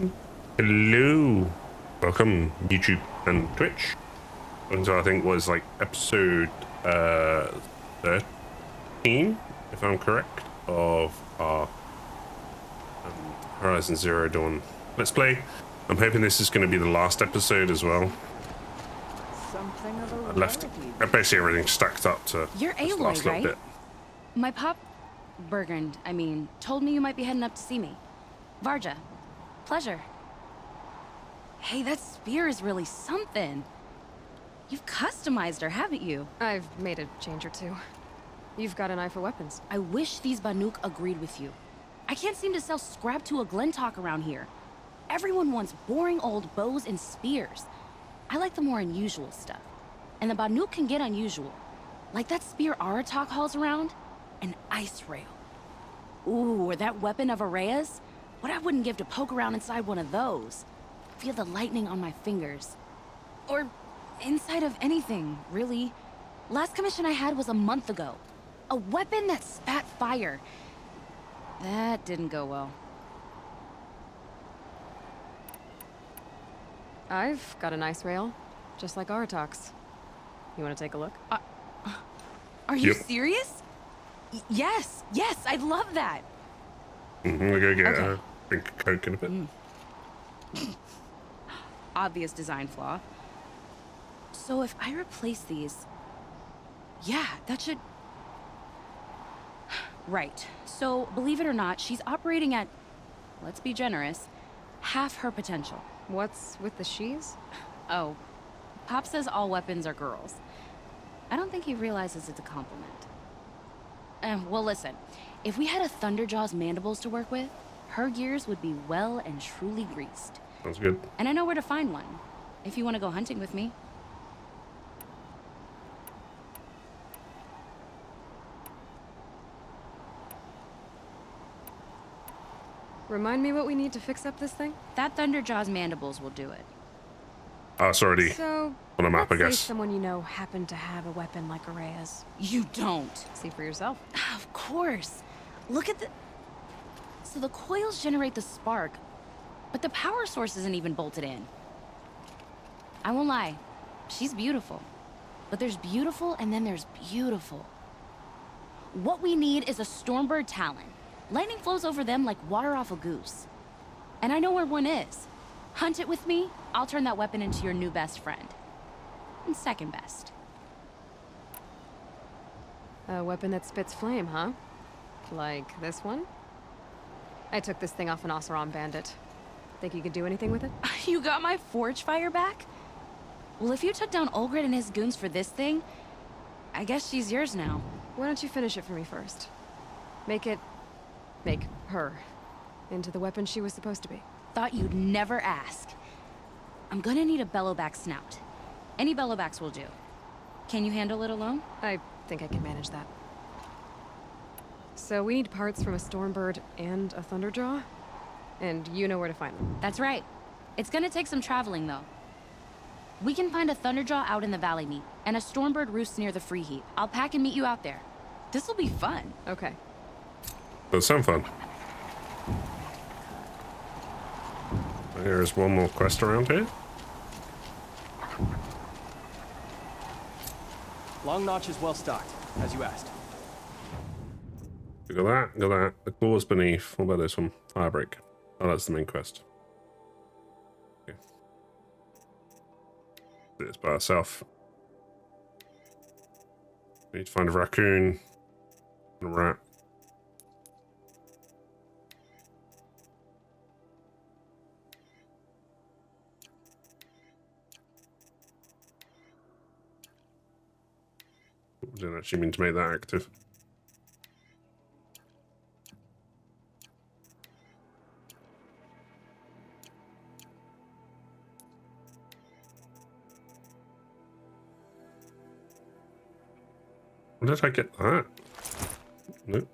Hello, welcome YouTube and Twitch. And so I think was like episode 13, if I'm correct, of our Horizon Zero Dawn Let's Play. I'm hoping this is going to be the last episode as well. I left basically everything stacked up to You're this Aloy, last little right? bit. My pop, Bergund, I mean, told me you might be heading up to see me. Varja, pleasure. Hey, that spear is really something. You've customized her, haven't you? I've made a change or two. You've got an eye for weapons. I wish these Banuk agreed with you. I can't seem to sell scrap to a Glentalk around here. Everyone wants boring old bows and spears. I like the more unusual stuff. And the Banuk can get unusual. Like that spear Aratak hauls around. An ice rail. Ooh, or that weapon of Araya's. What I wouldn't give to poke around inside one of those. Feel the lightning on my fingers. Or inside of anything, really. Last commission I had was a month ago. A weapon that spat fire. That didn't go well. I've got an ice rail, just like Aratak's. You want to take a look? Are you Yep. serious? Yes, I'd love that. We're going to get Okay. a drink of Coke in a bit. Obvious design flaw. So if I replace these... Yeah, that should... Right. So, believe it or not, she's operating at, let's be generous, half her potential. What's with the she's? Oh, Pop says all weapons are girls. I don't think he realizes it's a compliment. Well, listen. If we had a Thunderjaw's mandibles to work with, her gears would be well and truly greased. Sounds good. And I know where to find one, if you want to go hunting with me. Remind me what we need to fix up this thing? That Thunderjaw's mandibles will do it. Oh, it's already So, on a map, I let's say guess. someone you know happened to have a weapon like Araya's. You don't. See for yourself. Of course. Look at the... So the coils generate the spark, but the power source isn't even bolted in. I won't lie. She's beautiful. But there's beautiful and then there's beautiful. What we need is a Stormbird Talon. Lightning flows over them like water off a goose. And I know where one is. Hunt it with me, I'll turn that weapon into your new best friend. And second best. A weapon that spits flame, huh? Like this one? I took this thing off an Oseram bandit. Think you could do anything with it? You got my forge fire back? Well, if you took down Olgrid and his goons for this thing, I guess she's yours now. Why don't you finish it for me first? Make her into the weapon she was supposed to be. Thought you'd never ask. I'm gonna need a bellowback snout. Any bellowbacks will do. Can you handle it alone? I think I can manage that. So we need parts from a Stormbird and a Thunderjaw? And you know where to find them. That's right. It's gonna take some traveling, though. We can find a Thunderjaw out in the Valley Meet, and a Stormbird roosts near the Free Heap. I'll pack and meet you out there. This'll be fun. Okay. Does sound fun. There's one more quest around here. Long Notch is well stocked, as you asked. We got that, got that. The claws beneath. What about this one? Firebreak. Oh, that's the main quest. Okay. Do this by itself. Need to find a raccoon and a rat. Didn't actually mean to make that active. When did I get that? Nope.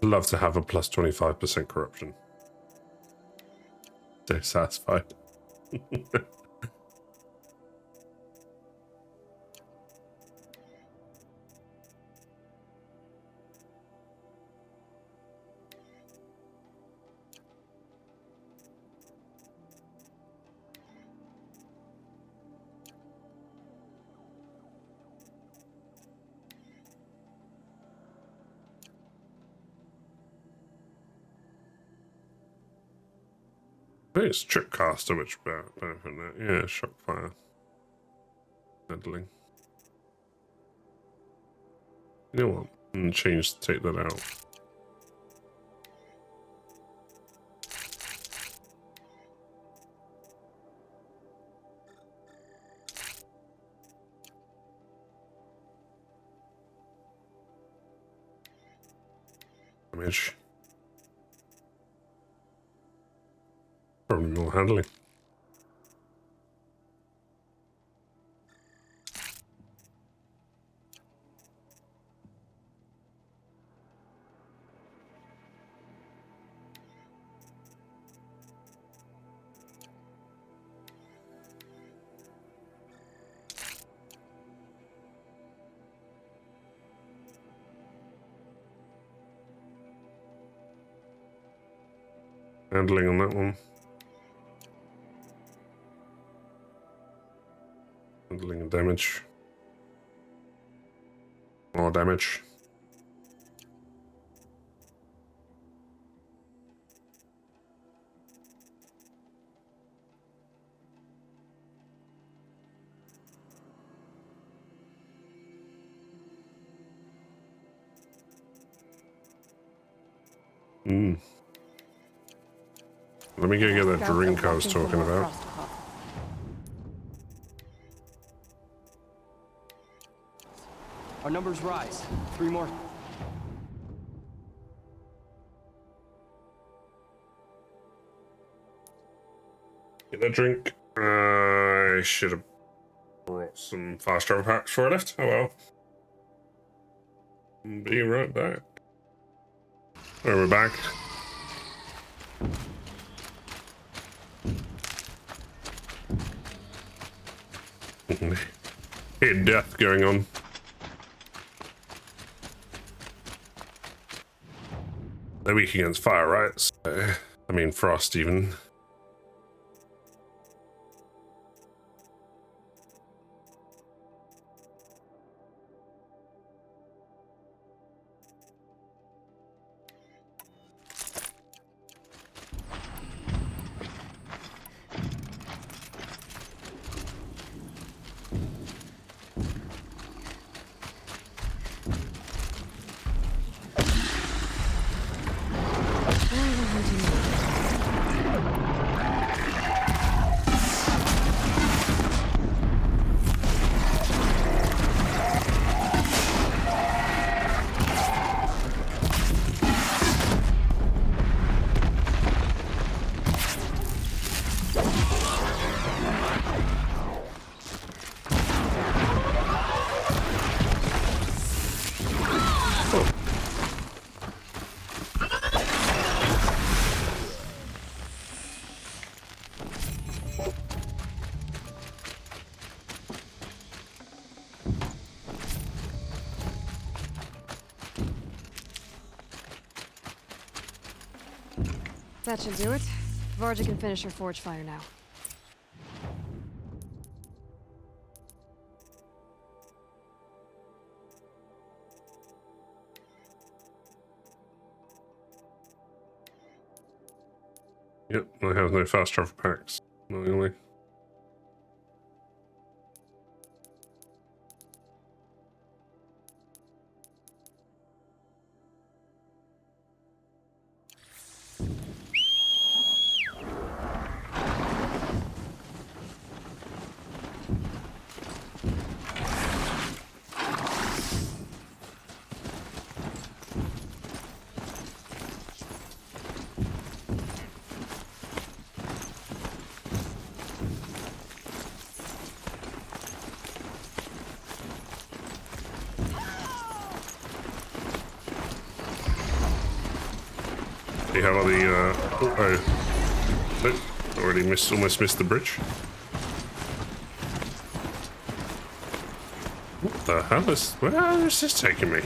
Love to have a plus 25% corruption. So satisfied. I think it's Trip Caster, which benefit that. Yeah, shock fire. Handling. You know what? I'm gonna take that out. Damage. Probably more handling. Handling on that one. Handling and damage. More damage. Let me go get that drink I was talking about. Our numbers rise. 3 more. Get that drink. I should have brought some fast travel packs before I left. Oh well. Be right back. Oh, we're back. Hit death going on. They're weak against fire, right? So, I mean, frost even. That should do it. Varja can finish her forge fire now. Yep, I have no fast travel packs. Annoyingly. Do you have all the, nope, already almost missed the bridge. What the hell where is this taking me?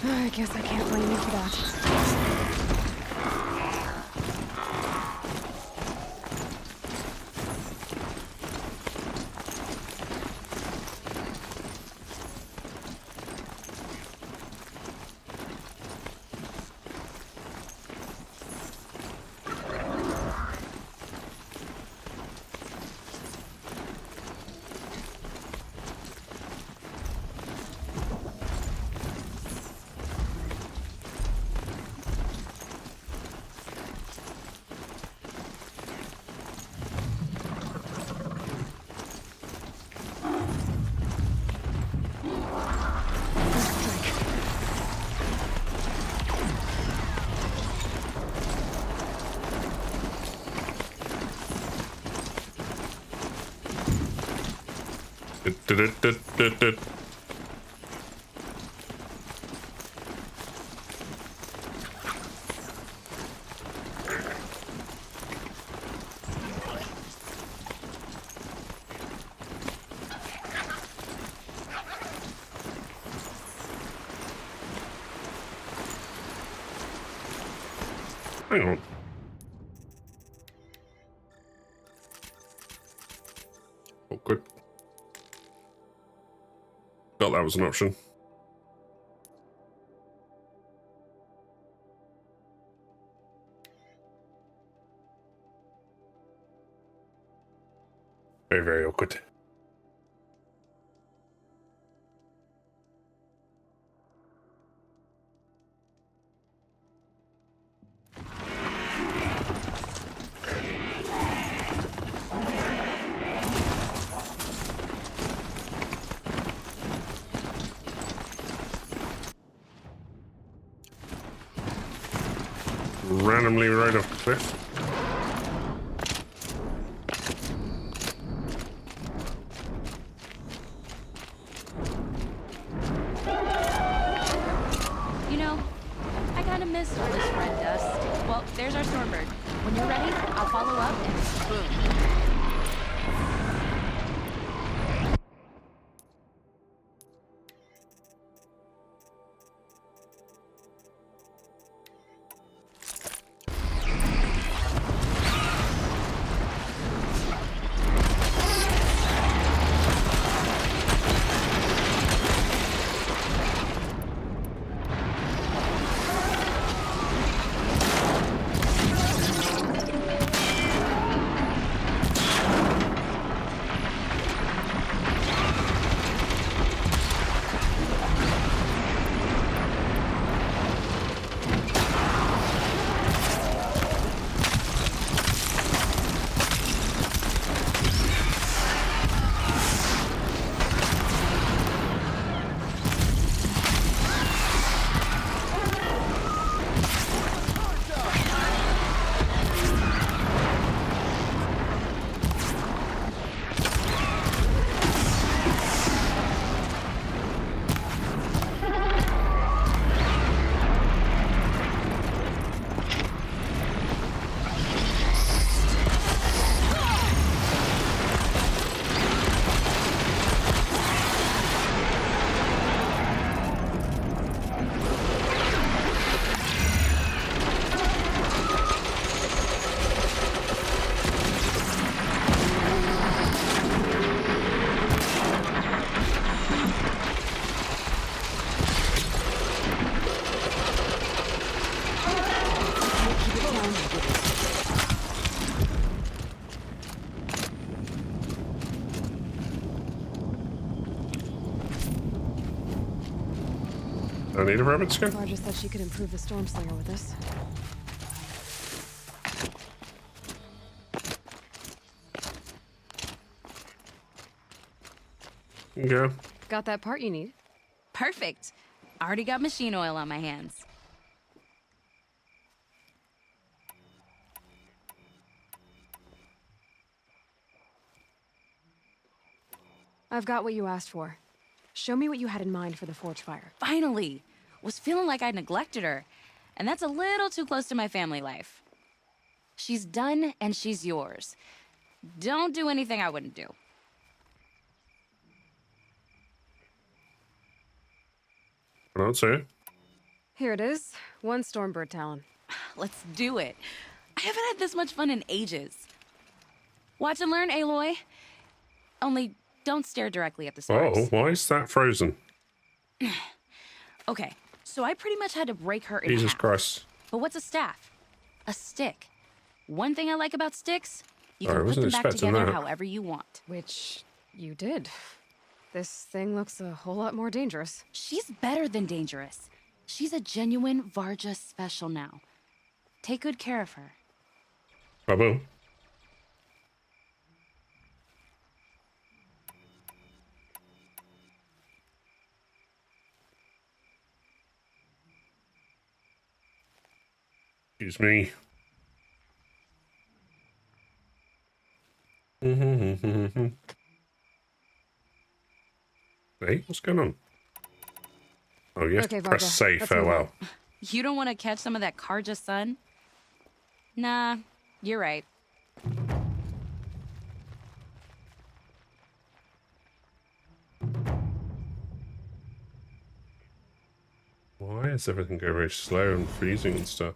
I guess I can't blame you for that. Hang on. Awkward. Thought that was an option. Very, very awkward. Randomly right off the cliff. You know, I kind of miss all this red dust. Well, there's our shorebird. When you're ready, I'll follow up and boom. I need a rabbit skin? Marja said she could improve the Storm Slinger with this. Yeah. Got that part you need? Perfect. Already got machine oil on my hands. I've got what you asked for. Show me what you had in mind for the forge fire. Finally. Was feeling like I neglected her. And that's a little too close to my family life. She's done and she's yours. Don't do anything I wouldn't do. I don't say it. Here it is. 1 Stormbird talon. Let's do it. I haven't had this much fun in ages. Watch and learn, Aloy. Only don't stare directly at the stars. Oh, why is that frozen? Okay, so I pretty much had to break her in Jesus half. Christ. But what's a staff? A stick. One thing I like about sticks, you Oh, I can put wasn't them back expecting together that. however you want. Which you did. This thing looks a whole lot more dangerous. She's better than dangerous. She's a genuine Varja special now. Take good care of her. I will. Excuse me. Hey, what's going on? Oh, you have Okay, to press Varga, save. let's move Farewell. You don't want to catch some of that Karja sun? Nah, you're right. Why is everything going very slow and freezing and stuff?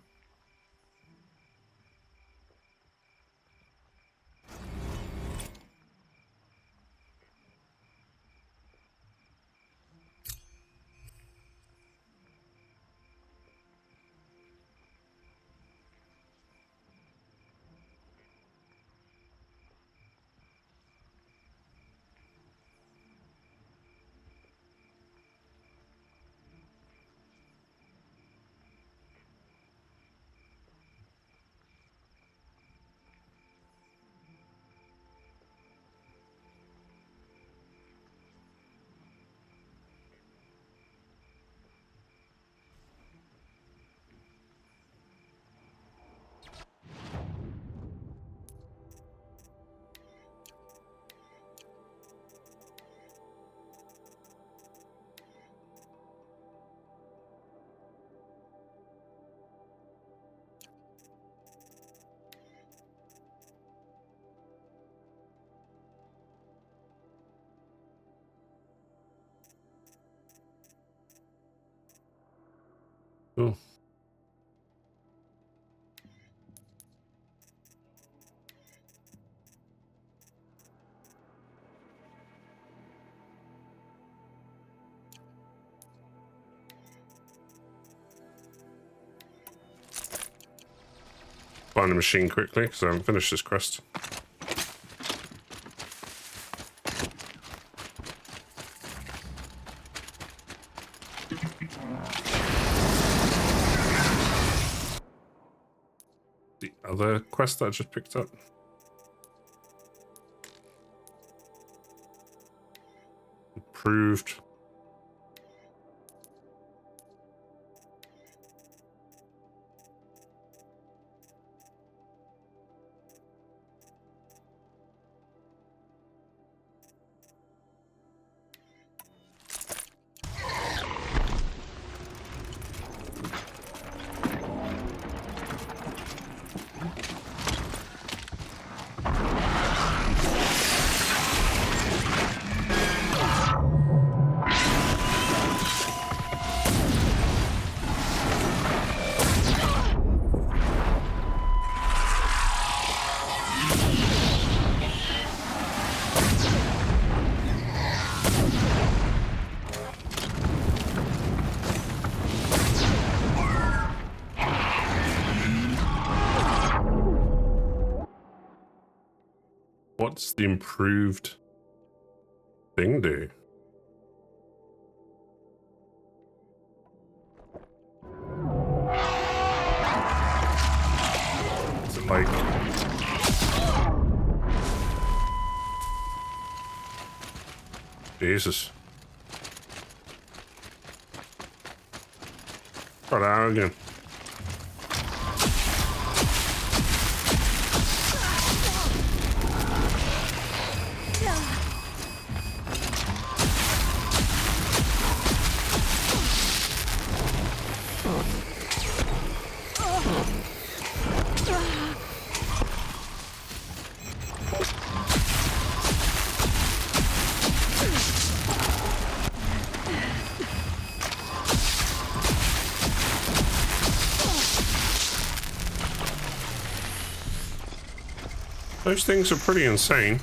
Oh. Find the machine quickly because I haven't finished this quest. The other quest that I just picked up. Improved. What's the improved thing do? Is it like... Jesus. Got out again. Those things are pretty insane.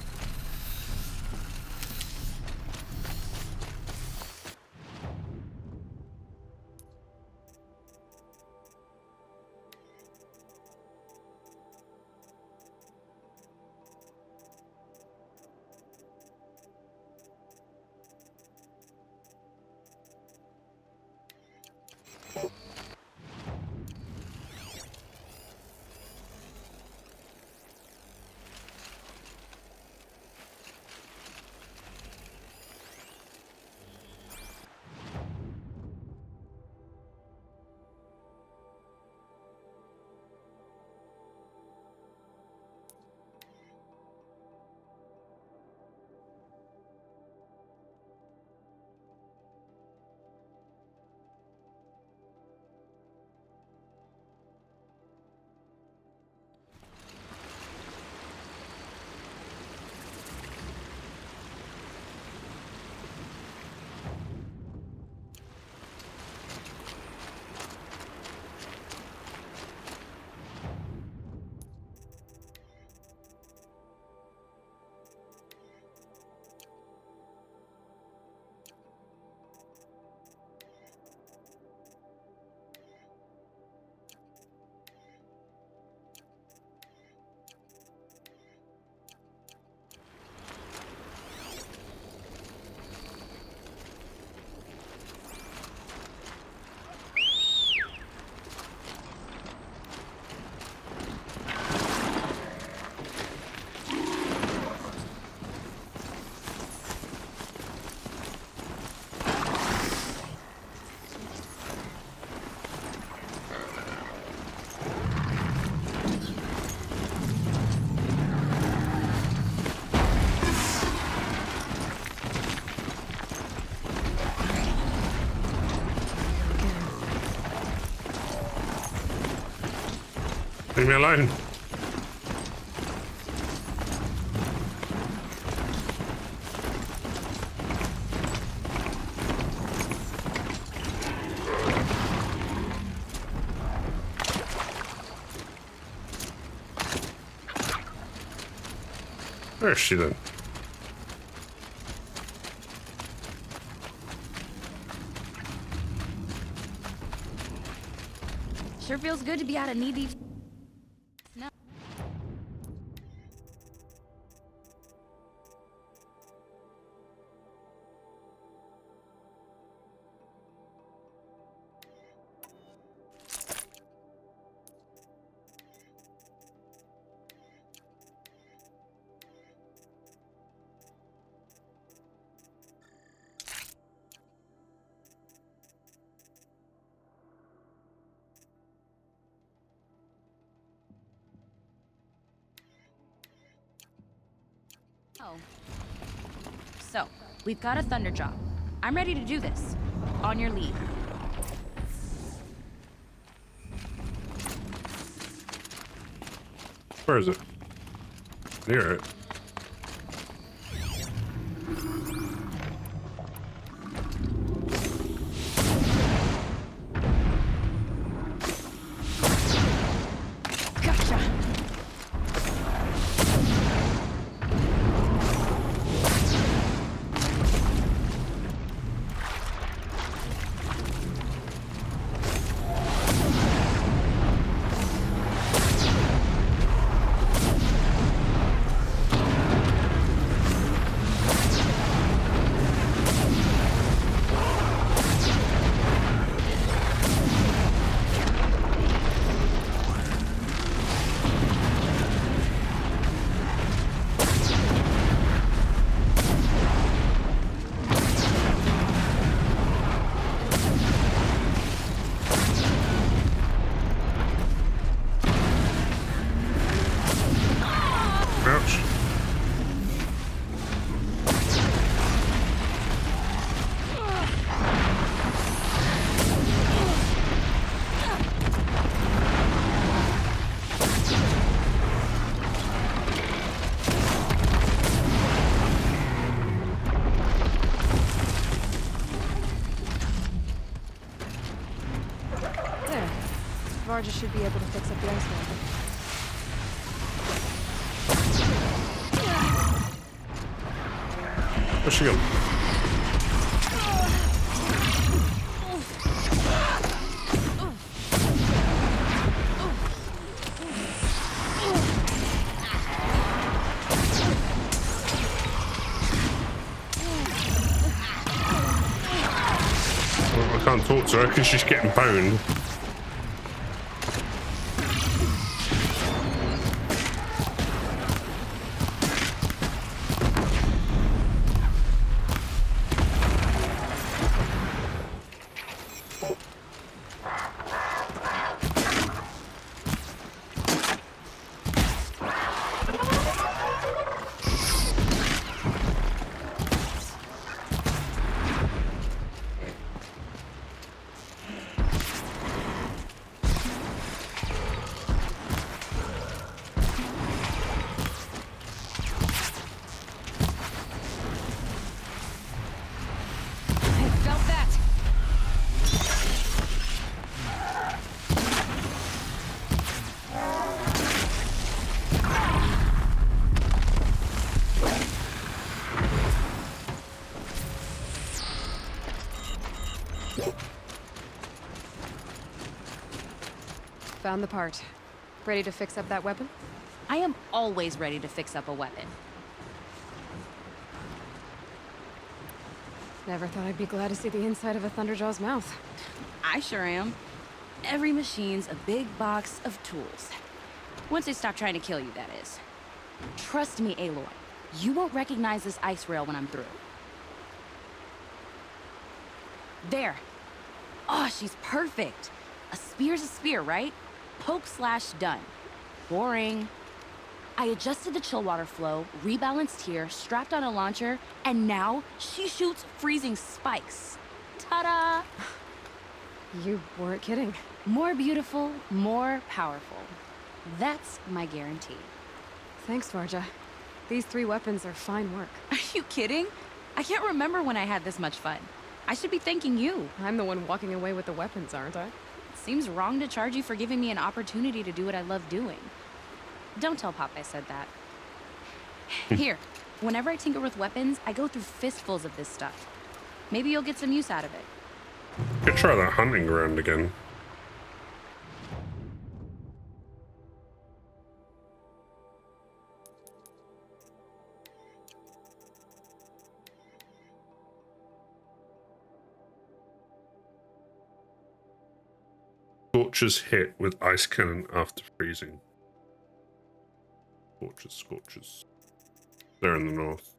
Leave me alone. Where is she then? Sure feels good to be out of knee-deep. No. Oh. So, we've got a thunder job. I'm ready to do this. On your lead. Where is it? Near it. Gotcha. Varga should be able to fix up the ice wall. Where's she gone? I can't talk to her because she's getting boned. Found the part. Ready to fix up that weapon? I am always ready to fix up a weapon. Never thought I'd be glad to see the inside of a Thunderjaw's mouth. I sure am. Every machine's a big box of tools. Once they stop trying to kill you, that is. Trust me, Aloy. You won't recognize this ice rail when I'm through. There. Oh, she's perfect. A spear's a spear, right? Poke slash done. Boring. I adjusted the chill water flow, rebalanced here, strapped on a launcher, and now she shoots freezing spikes. Ta-da! You weren't kidding. More beautiful, more powerful. That's my guarantee. Thanks, Varga. These 3 weapons are fine work. Are you kidding? I can't remember when I had this much fun. I should be thanking you. I'm the one walking away with the weapons, aren't I? Seems wrong to charge you for giving me an opportunity to do what I love doing. Don't tell Pop I said that. Here, whenever I tinker with weapons, I go through fistfuls of this stuff. Maybe you'll get some use out of it. Could try that hunting ground again. Scorchers hit with ice cannon after freezing. Scorchers. They're in the north.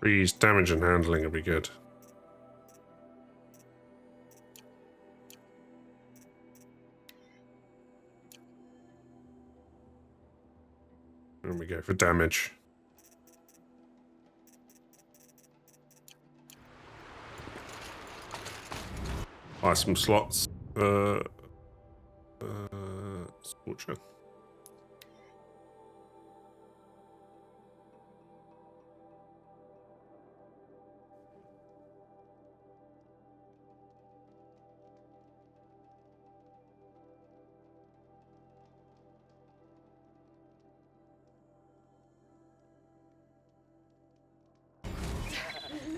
Freeze, damage and handling will be good. There we go for damage. Buy some slots. Scorcher.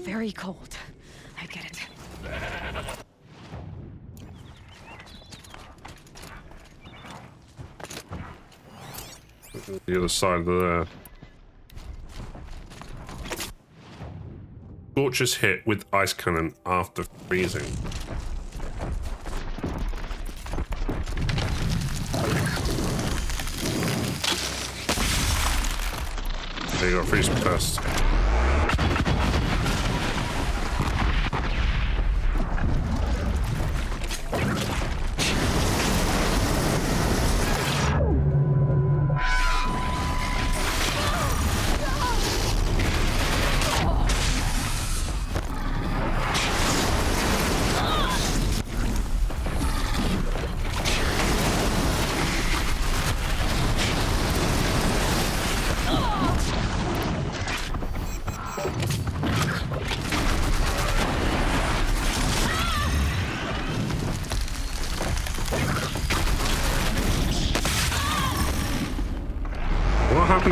Very cold. I get it. The other side of there. Scorchers hit with ice cannon after freezing. There you go, freeze first.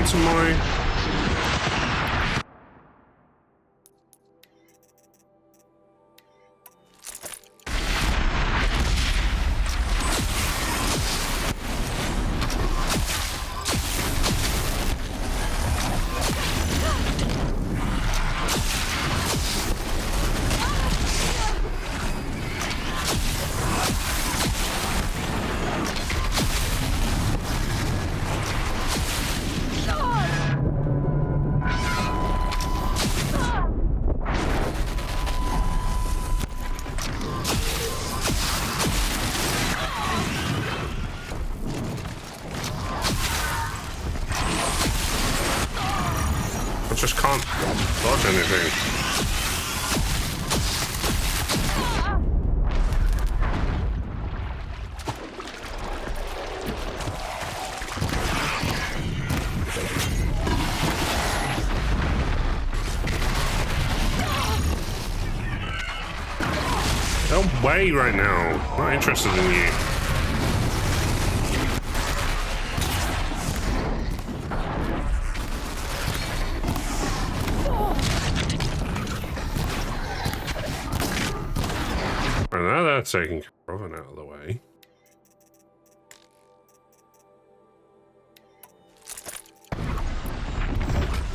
to my... I just can't dodge anything. No way right now. Not interested in you. And now that's taking Robin out of the way.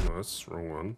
No, that's the wrong one.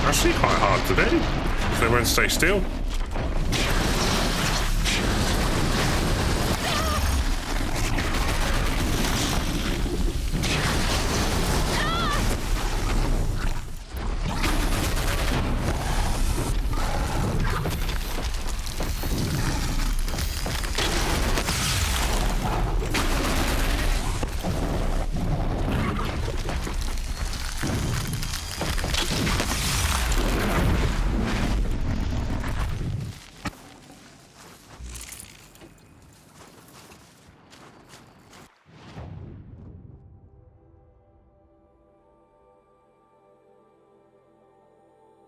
Actually quite hard to do if they won't stay still.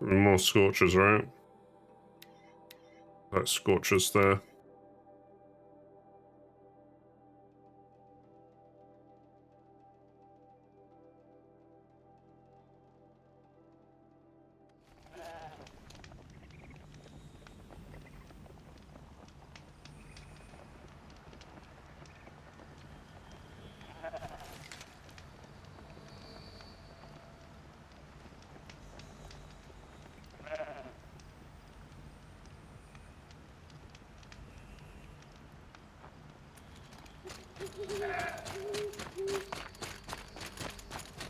More scorchers, right? That scorchers there.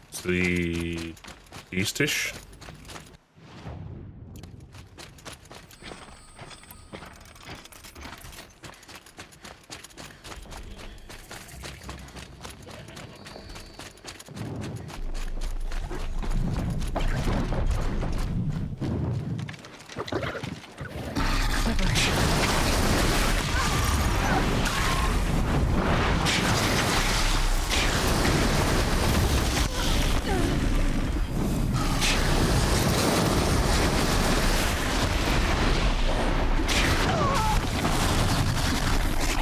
It's the eastish.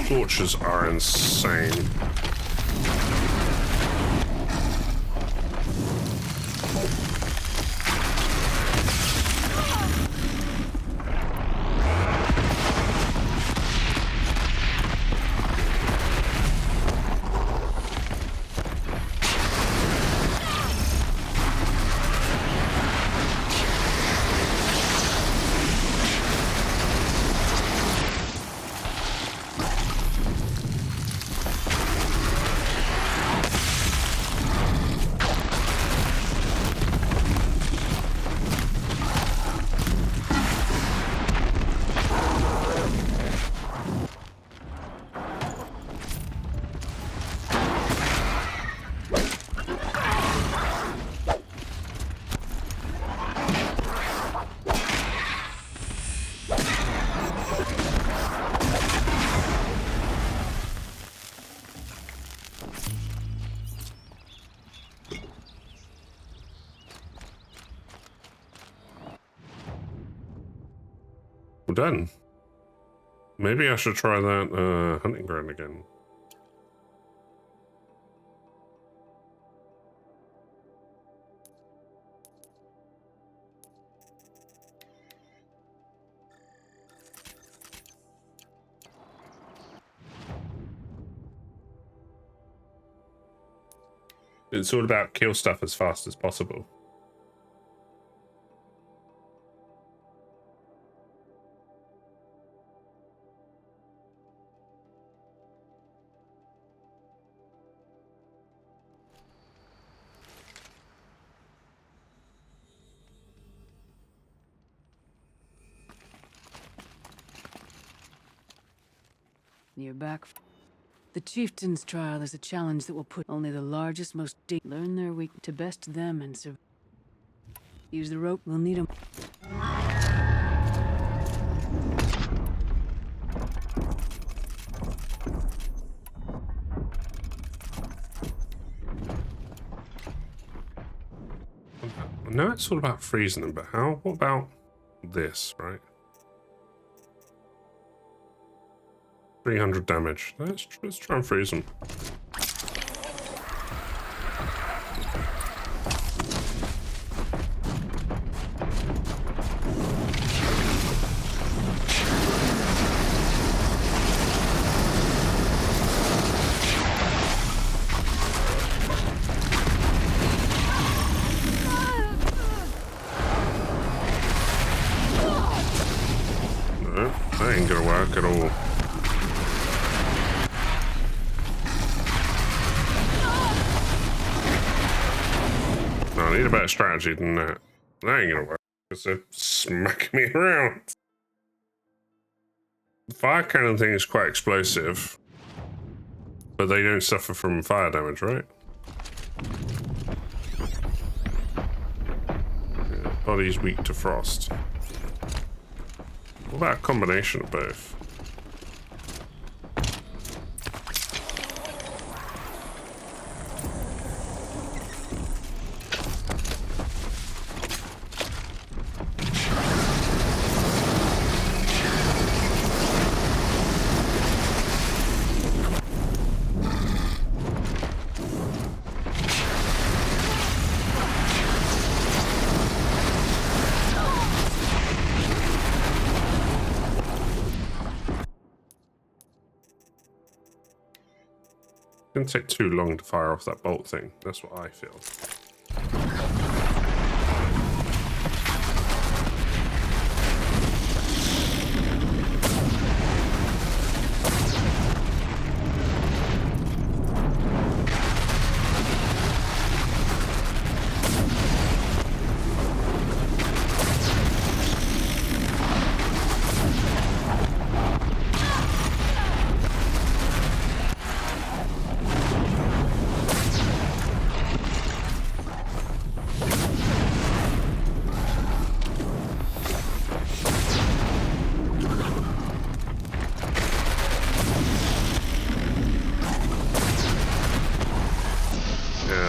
Torches are insane. We're done. Maybe I should try that hunting ground again. It's all about kill stuff as fast as possible. You're back. The chieftain's trial is a challenge that will put only the largest, most learn their weak to best them and survive. Use the rope, we'll need 'em. No, it's all about freezing them, but how? What about this, right? 300 damage. Let's try and freeze them. No, that ain't gonna work at all. No, I need a better strategy than that. That ain't gonna work because they're smacking me around. The fire cannon thing is quite explosive, but they don't suffer from fire damage, right? Yeah, body's weak to frost. What about a combination of both? It's gonna take too long to fire off that bolt thing. That's what I feel.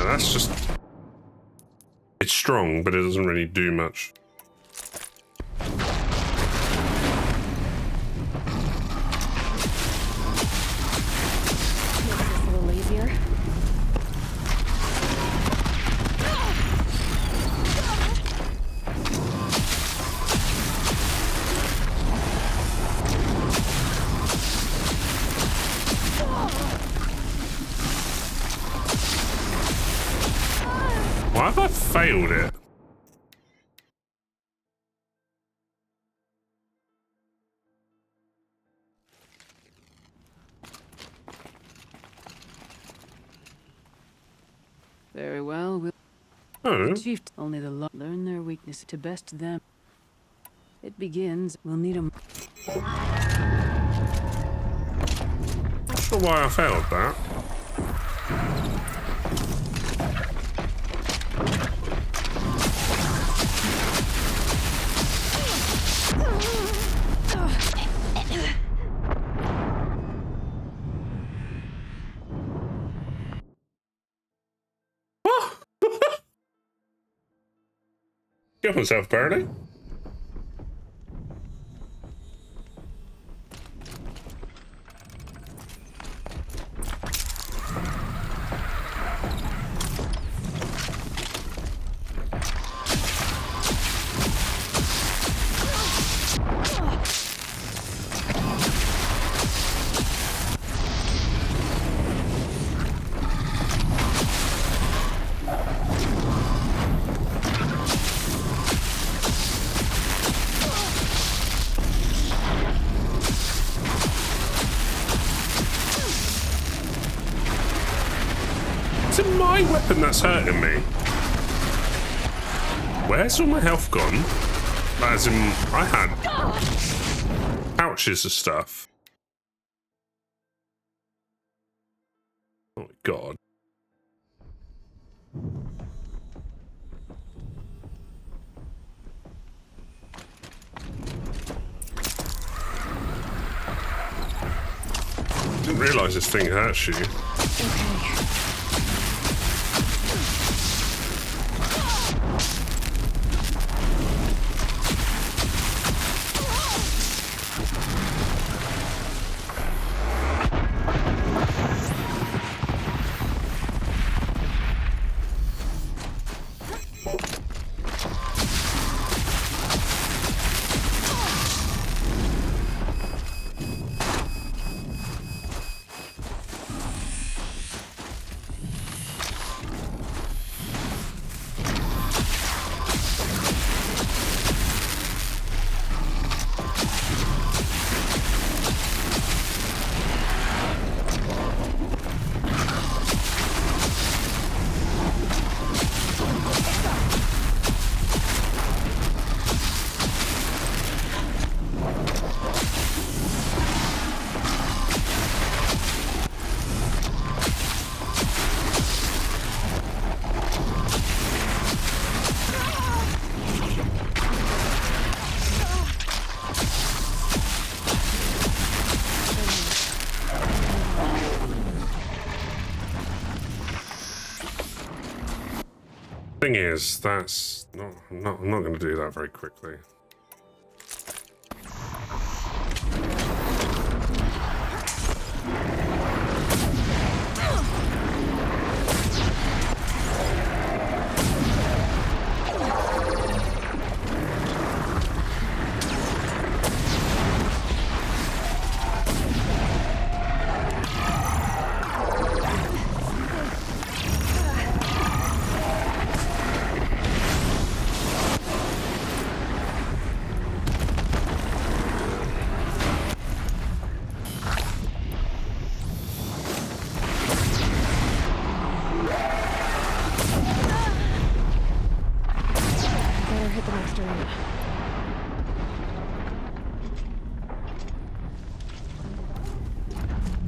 That's just... It's strong, but it doesn't really do much. Makes this a little easier. Why have I failed it? Very well, we'll... Oh, The chief, only the learn their weakness to best them. It begins, we'll need 'em. not sure why I failed that. Kill myself, apparently. weapon that's hurting me? Where's all my health gone? As in, I had pouches of stuff. Oh my god. Didn't realise this thing hurts you. Thing is, that's not, I'm not going to do that very quickly.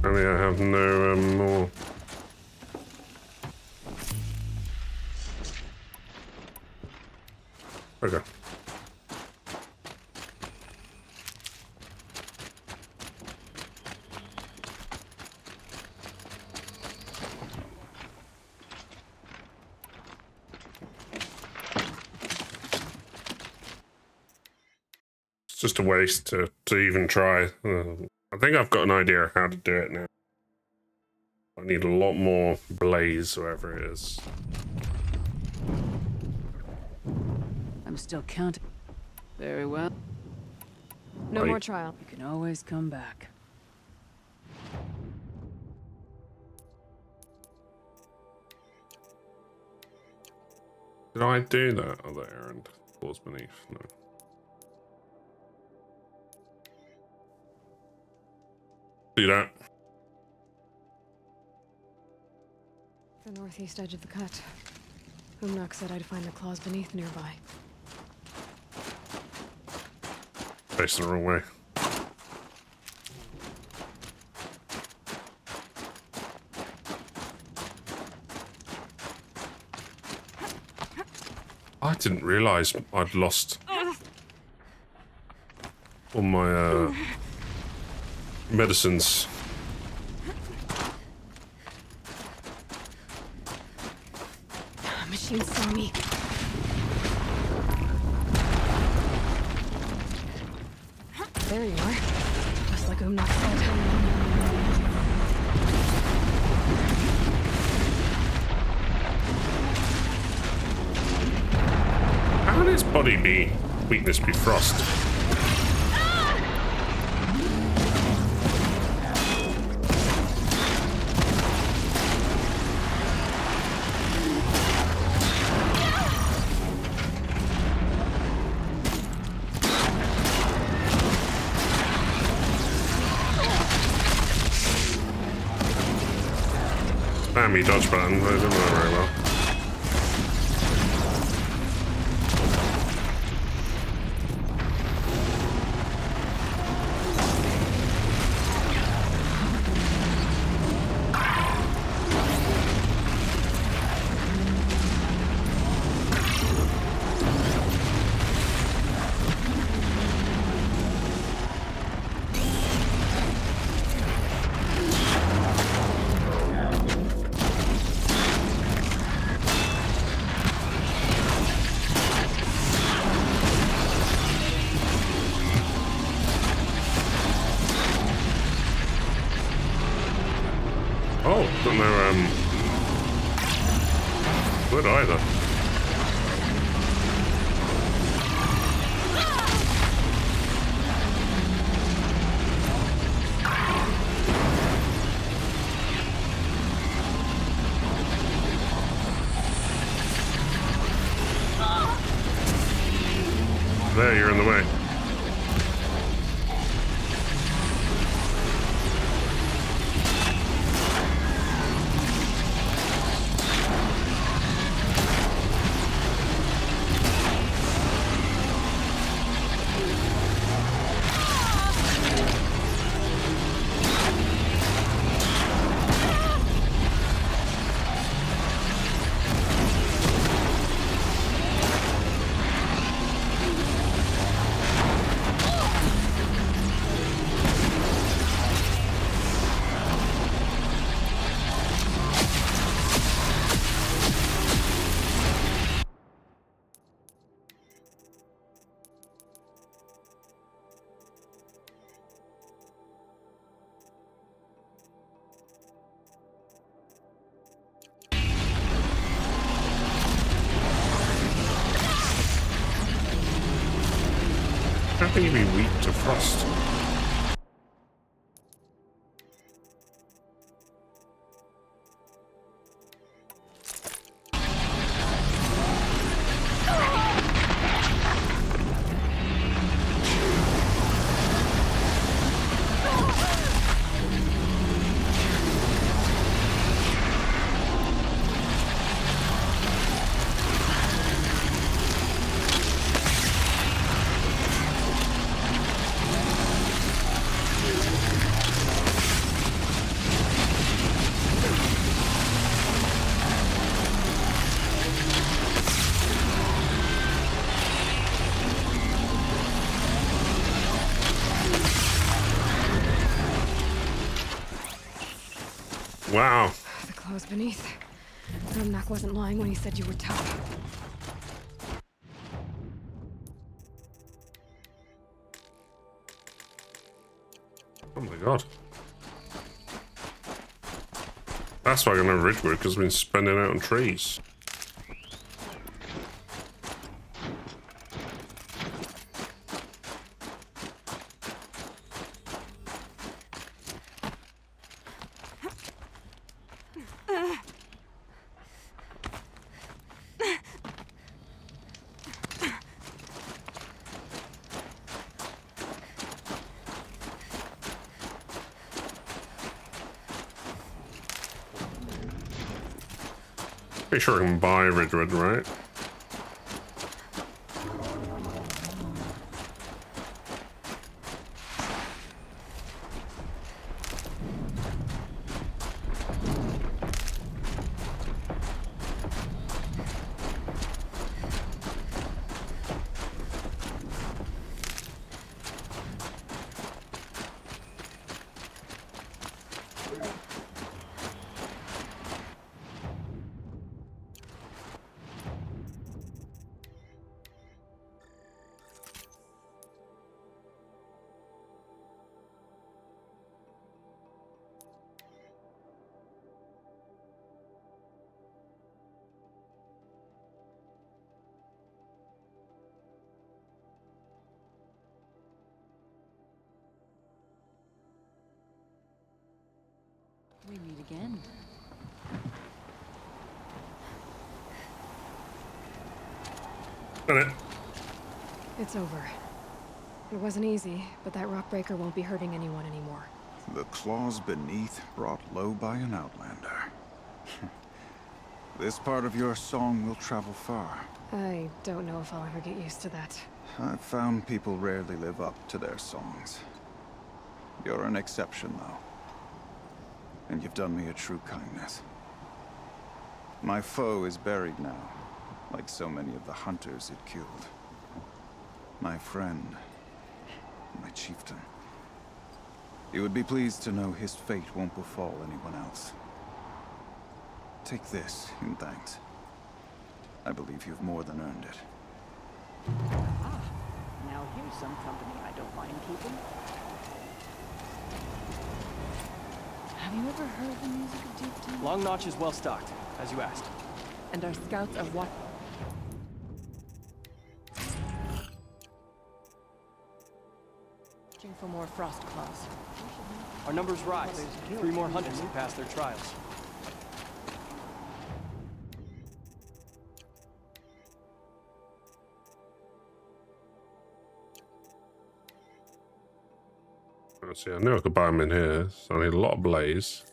I mean, I have no more. Okay. It's just a waste to even try. I think I've got an idea of how to do it now. I need a lot more blaze, wherever it is. I'm still counting. Very well. No Right. more trial. You can always come back. Did I do that other errand? Floors beneath? No. Do that. The northeast edge of the cut. Umnak said I'd find the claws beneath nearby. Facing the wrong way. I didn't realise I'd lost all my medicines. Machine saw me. There you are. Just like Umnak said. How would his body be weakness be frost? Damn, he dodge button, I didn't know very well. good either. There, you're in the way. How can you be weak to frost? Wow. The clothes beneath. Grimnock wasn't lying when he said you were tough. Oh my god. That's why I got no Ridgewood, because I've been spending out on trees. Pretty sure I can buy Ridgewood, right? We meet again. Done it. It's over. It wasn't easy, but that rock breaker won't be hurting anyone anymore. The claws beneath brought low by an outlander. This part of your song will travel far. I don't know if I'll ever get used to that. I've found people rarely live up to their songs. You're an exception, though. And you've done me a true kindness. My foe is buried now, like so many of the hunters it killed. My friend, my chieftain. You would be pleased to know his fate won't befall anyone else. Take this in thanks. I believe you've more than earned it. Ah, now here's some company I don't mind keeping. Have you ever heard the music of Duke? Long Notch is well stocked, as you asked. and our scouts are watching for more frost claws. Our numbers rise. 3 more hunters have passed their trials. Let's see, I knew I could buy them in here, so I need a lot of blaze.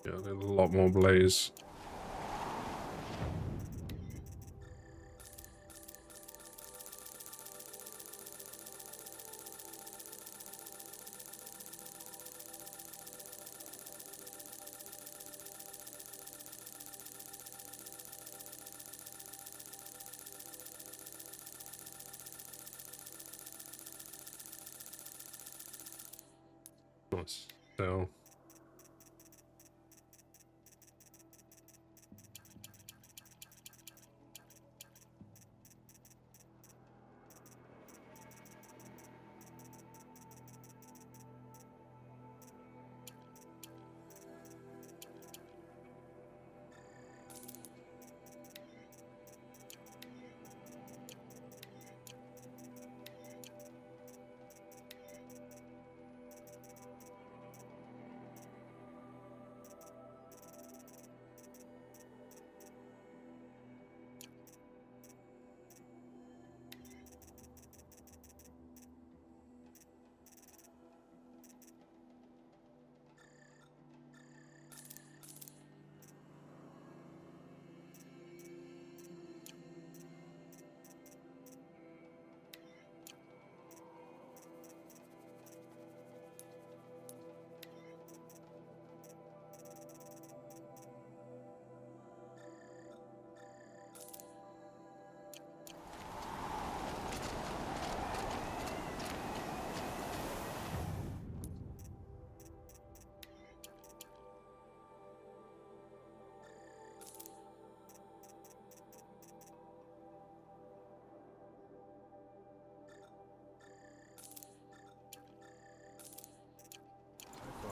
Yeah, I need a lot more blaze. Nice. So.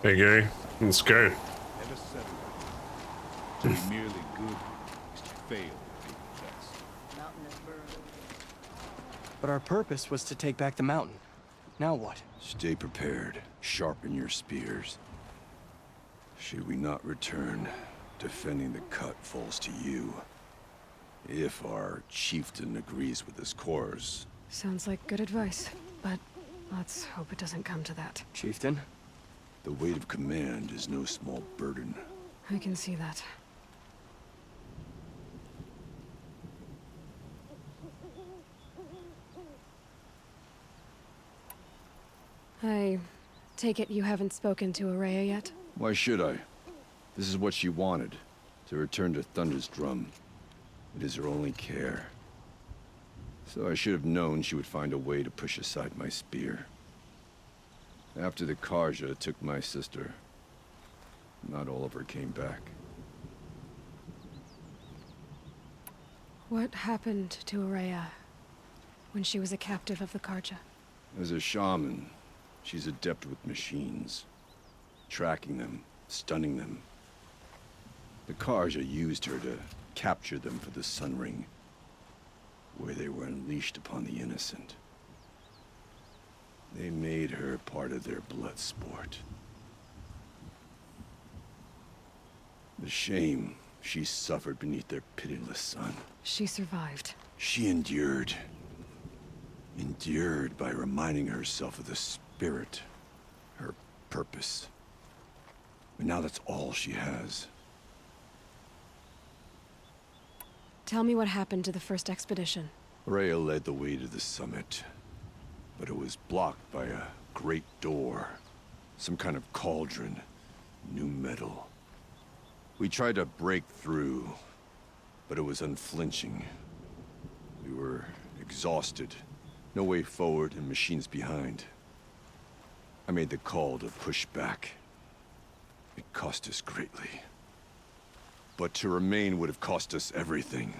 Hey, Gary, let's go. Never settle. To be merely good is to fail at being the best. Mountain is burned. But our purpose was to take back the mountain. Now what? Stay prepared. Sharpen your spears. Should we not return, defending the cut falls to you. If our chieftain agrees with his course. Sounds like good advice, but let's hope it doesn't come to that. Chieftain? The weight of command is no small burden. I can see that. I take it you haven't spoken to Araya yet? Why should I? This is what she wanted, to return to Thunder's drum. It is her only care. So I should have known she would find a way to push aside my spear. After the Karja took my sister, not all of her came back. What happened to Araya when she was a captive of the Karja? As a shaman, she's adept with machines. Tracking them, stunning them. The Karja used her to capture them for the Sun Ring, where they were unleashed upon the innocent. They made her part of their blood sport. The shame she suffered beneath their pitiless sun. She survived. She endured. Endured by reminding herself of the spirit, her purpose. But now that's all she has. Tell me what happened to the first expedition. Rhea led the way to the summit, but it was blocked by a great door. Some kind of cauldron. New metal. We tried to break through, but it was unflinching. We were exhausted. No way forward and machines behind. I made the call to push back. It cost us greatly. But to remain would have cost us everything.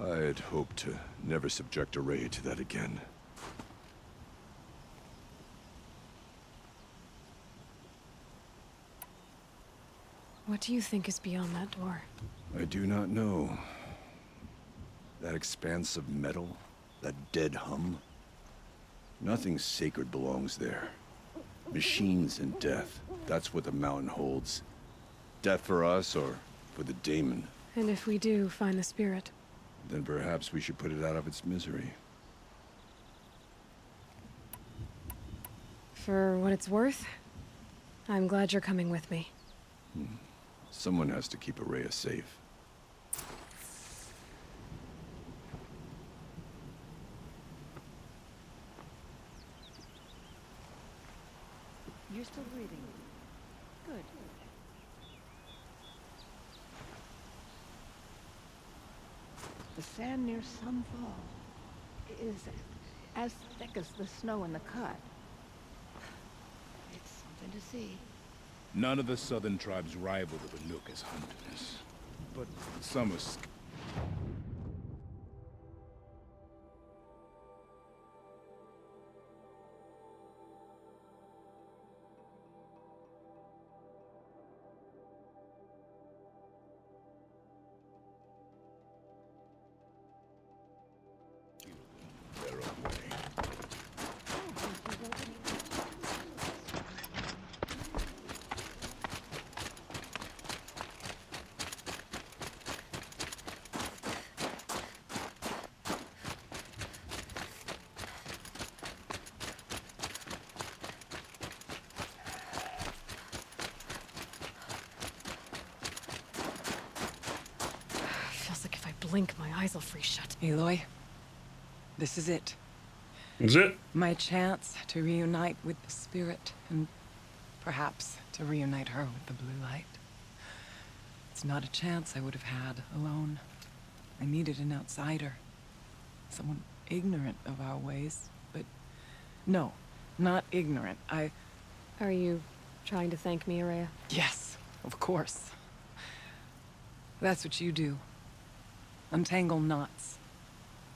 I had hoped to never subject Araya to that again. What do you think is beyond that door? I do not know. That expanse of metal, that dead hum. Nothing sacred belongs there. Machines and death, that's what the mountain holds. Death for us or for the daemon. And if we do find the spirit? Then perhaps we should put it out of its misery. For what it's worth, I'm glad you're coming with me. Someone has to keep Araya safe. You're still breathing. Good. The sand near Sunfall is as thick as the snow in the cut. It's something to see. None of the southern tribes rival the Banuk as hunters, but some are their own way. Feels like if I blink, my eyes will freeze shut. Aloy, this is it. Is it? My chance to reunite with the spirit, and perhaps to reunite her with the blue light. It's not a chance I would have had alone. I needed an outsider. Someone ignorant of our ways, but no, not ignorant. Are you trying to thank me, Araya? Yes, of course. That's what you do. Untangle knots.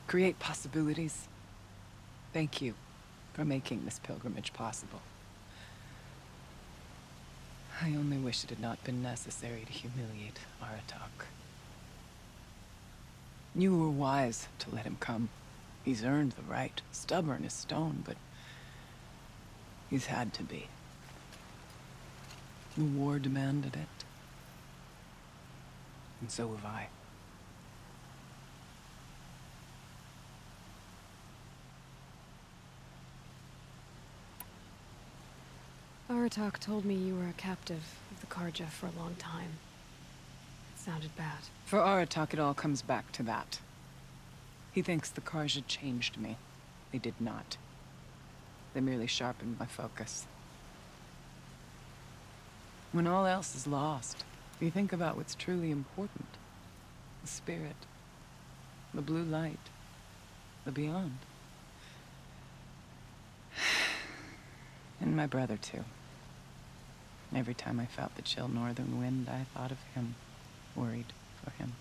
Create possibilities. Thank you for making this pilgrimage possible. I only wish it had not been necessary to humiliate Aratak. You were wise to let him come. He's earned the right. Stubborn as stone, but he's had to be. The war demanded it. And so have I. Aratak told me you were a captive of the Karja for a long time. It sounded bad. For Aratak, it all comes back to that. He thinks the Karja changed me. They did not. They merely sharpened my focus. When all else is lost, you think about what's truly important. The spirit. The blue light. The beyond. And my brother, too. Every time I felt the chill northern wind, I thought of him. Worried for him.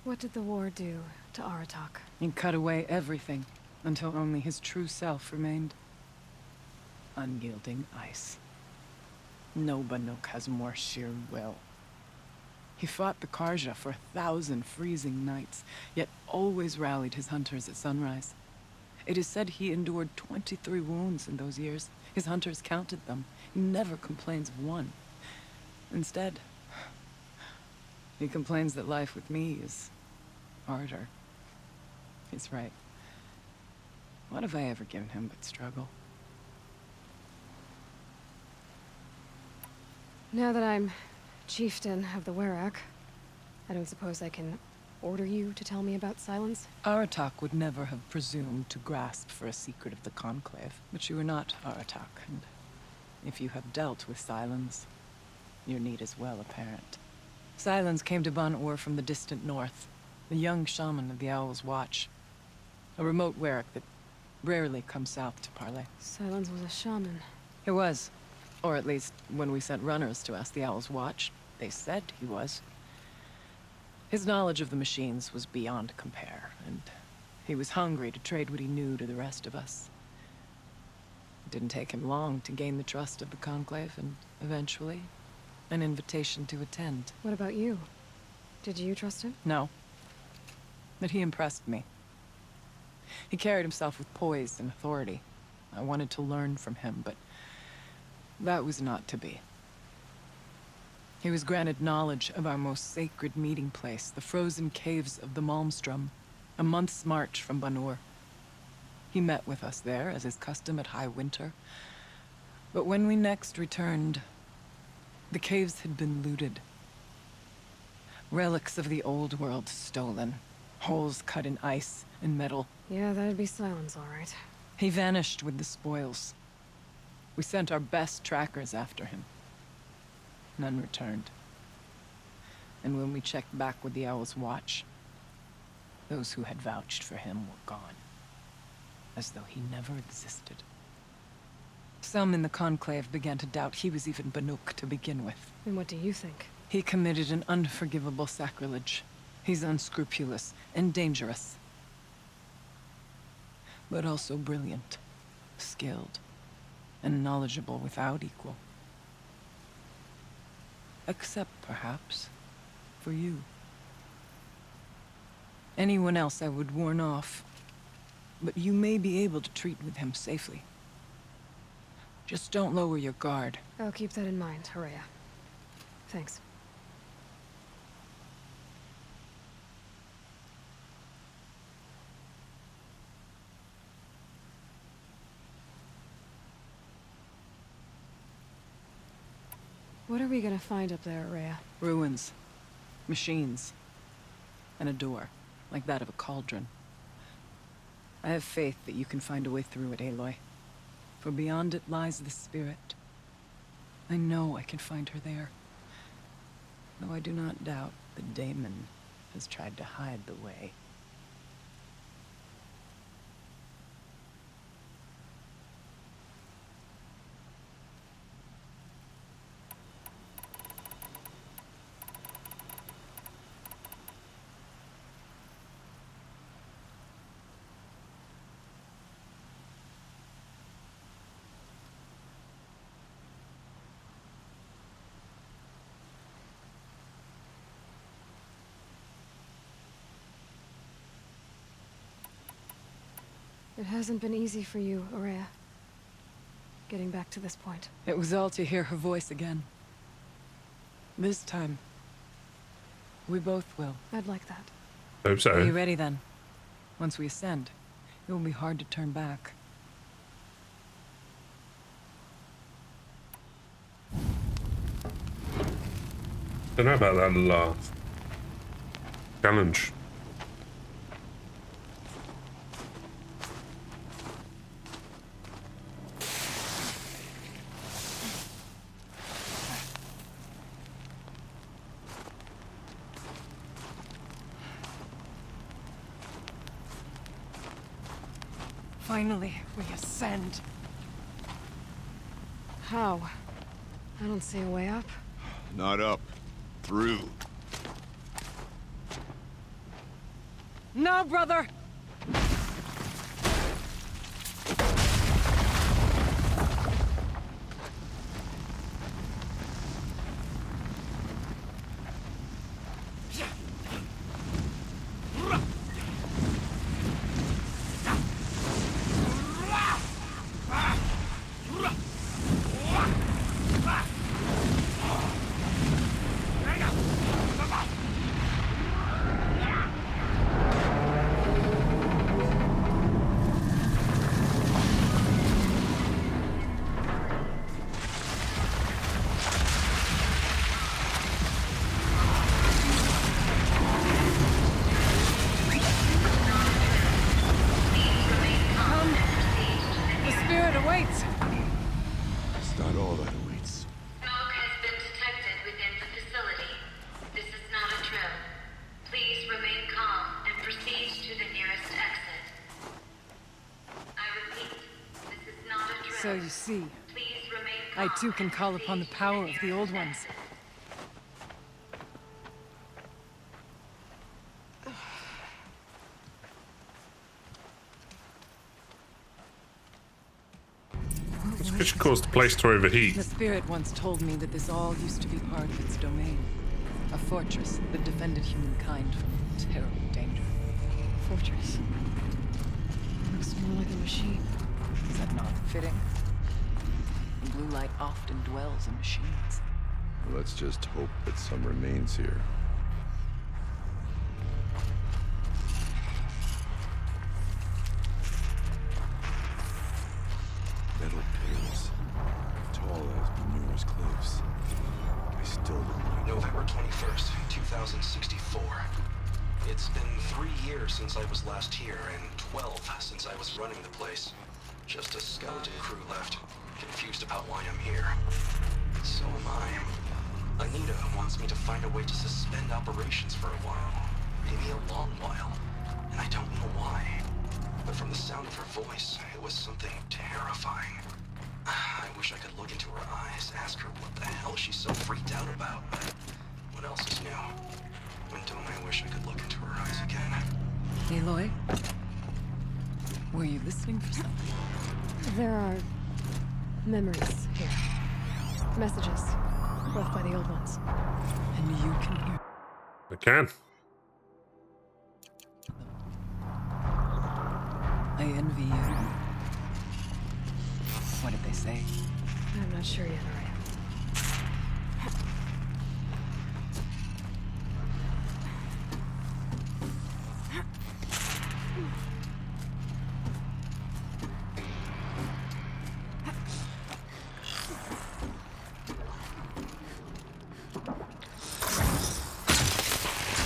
What did the war do to Aratak? He cut away everything, until only his true self remained. Unyielding ice. No Banuk has more sheer will. He fought the Karja for 1,000 freezing nights, yet always rallied his hunters at sunrise. It is said he endured 23 wounds in those years. His hunters counted them. He never complains of one. Instead, he complains that life with me is harder. He's right. What have I ever given him but struggle? Now that I'm Chieftain of the Werak. I don't suppose I can order you to tell me about Silence? Aratak would never have presumed to grasp for a secret of the Conclave. But you are not Aratak, and if you have dealt with Silence, your need is well apparent. Silence came to Ban-Ur from the distant north, the young shaman of the Owl's Watch. A remote Werak that rarely comes south to parley. Silence was a shaman. He was. Or at least, when we sent runners to ask the Owl's Watch, they said he was. His knowledge of the machines was beyond compare, and he was hungry to trade what he knew to the rest of us. It didn't take him long to gain the trust of the Conclave, and eventually, an invitation to attend. What about you? Did you trust him? No. But he impressed me. He carried himself with poise and authority. I wanted to learn from him, but that was not to be. He was granted knowledge of our most sacred meeting place, the frozen caves of the Malmstrom, a month's march from Ban-Ur. He met with us there, as is custom at high winter. But when we next returned, the caves had been looted. Relics of the old world stolen. Holes cut in ice and metal. Yeah, that'd be Silence, all right. He vanished with the spoils. We sent our best trackers after him. None returned. And when we checked back with the Owl's Watch, those who had vouched for him were gone. As though he never existed. Some in the Conclave began to doubt he was even Banuk to begin with. And what do you think? He committed an unforgivable sacrilege. He's unscrupulous and dangerous. But also brilliant, skilled, and knowledgeable without equal. Except, perhaps, for you. Anyone else I would warn off, but you may be able to treat with him safely. Just don't lower your guard. I'll keep that in mind, Horea. Thanks. What are we gonna find up there, Horea? Ruins. Machines. And a door, like that of a cauldron. I have faith that you can find a way through it, Aloy. For beyond it lies the spirit. I know I can find her there. Though I do not doubt that Daemon has tried to hide the way. It hasn't been easy for you, Horea. Getting back to this point. It was all to hear her voice again. This time, we both will. I'd like that. Hope so. Are you ready then? Once we ascend, it will be hard to turn back. Don't know about that last challenge. Finally, we ascend. How? I don't see a way up. Not up. Through. No, brother! So you see, I too can call upon the power of the old ones. This could cause the place to overheat. The spirit once told me that this all used to be part of its domain. A fortress that defended humankind from terrible danger. Fortress. Looks more like a machine. Is that not fitting? The blue light often dwells in machines. Let's just hope that some remains here. Metal pillars, tall as numerous cliffs. I still don't like November 21st, 2064. It's been 3 years since I was last here, and 12 since I was running the place. Just a skeleton crew left, confused about why I'm here. So am I. Anita wants me to find a way to suspend operations for a while. Maybe a long while. And I don't know why. But from the sound of her voice, it was something terrifying. I wish I could look into her eyes, ask her what the hell she's so freaked out about, but what else is new? When don't I wish I could look into her eyes again? Aloy? Were you listening for something? There are memories here. Messages left by the old ones. And you can hear. I can. I envy you. What did they say? I'm not sure yet, Arya.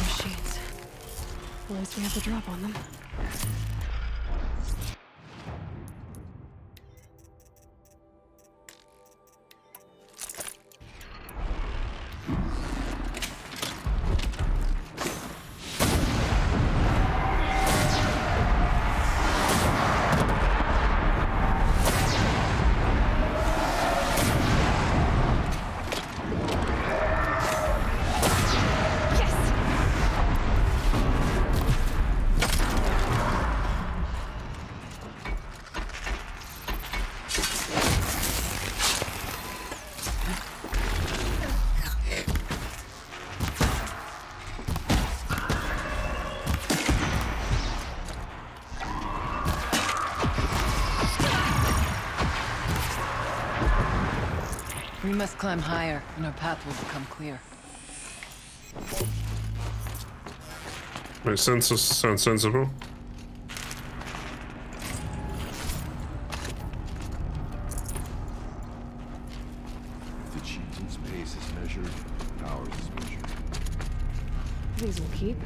Machines. At least we have the drop on them. We must climb higher, and our path will become clear. Makes sense. Sounds sensible. the chieftain's pace is measured, ours is measured. These will keep.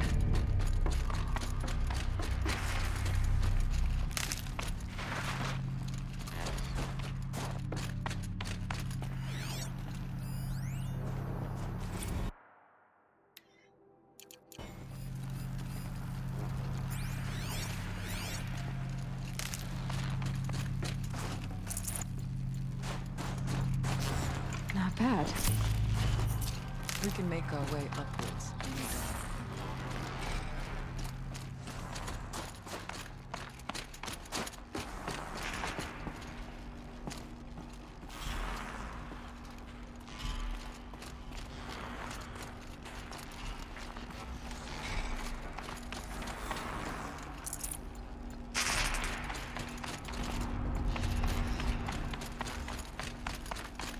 Not bad. We can make our way upwards.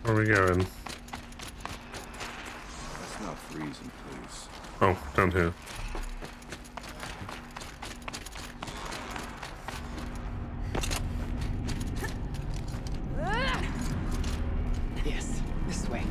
Where are we going? Let's not freezing, please. Oh, down here. Yes, this way.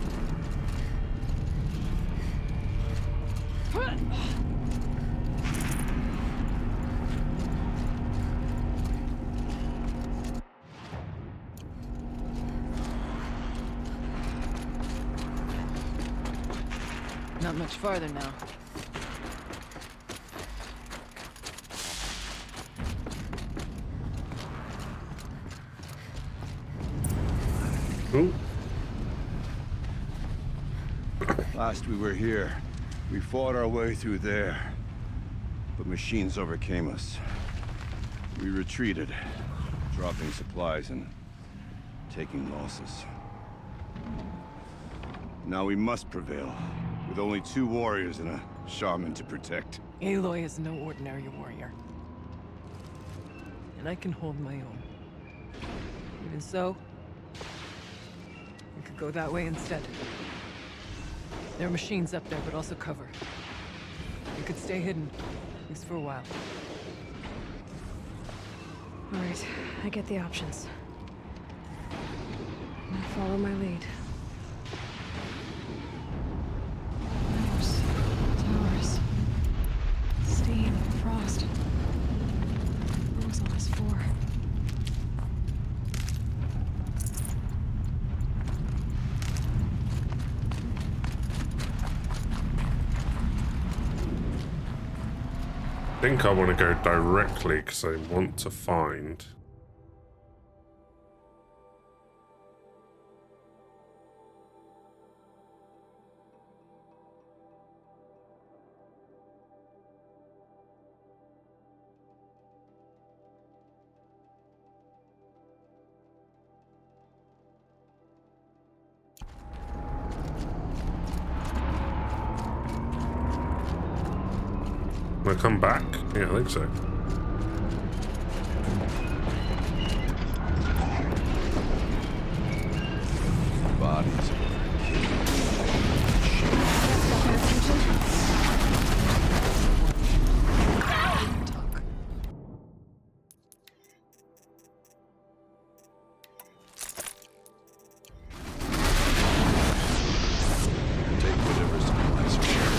Not much farther now. Ooh. Last we were here, we fought our way through there. But machines overcame us. We retreated, dropping supplies and taking losses. Now we must prevail, with only 2 warriors and a shaman to protect. Aloy is no ordinary warrior. And I can hold my own. Even so, we could go that way instead. There are machines up there, but also cover. We could stay hidden, at least for a while. All right, I get the options. Now follow my lead. Towers. Steam, frost. What was all this for? I think I want to go directly because I want to find... Will I come back? Yeah, I think so. Bodies take whatever supplies are here.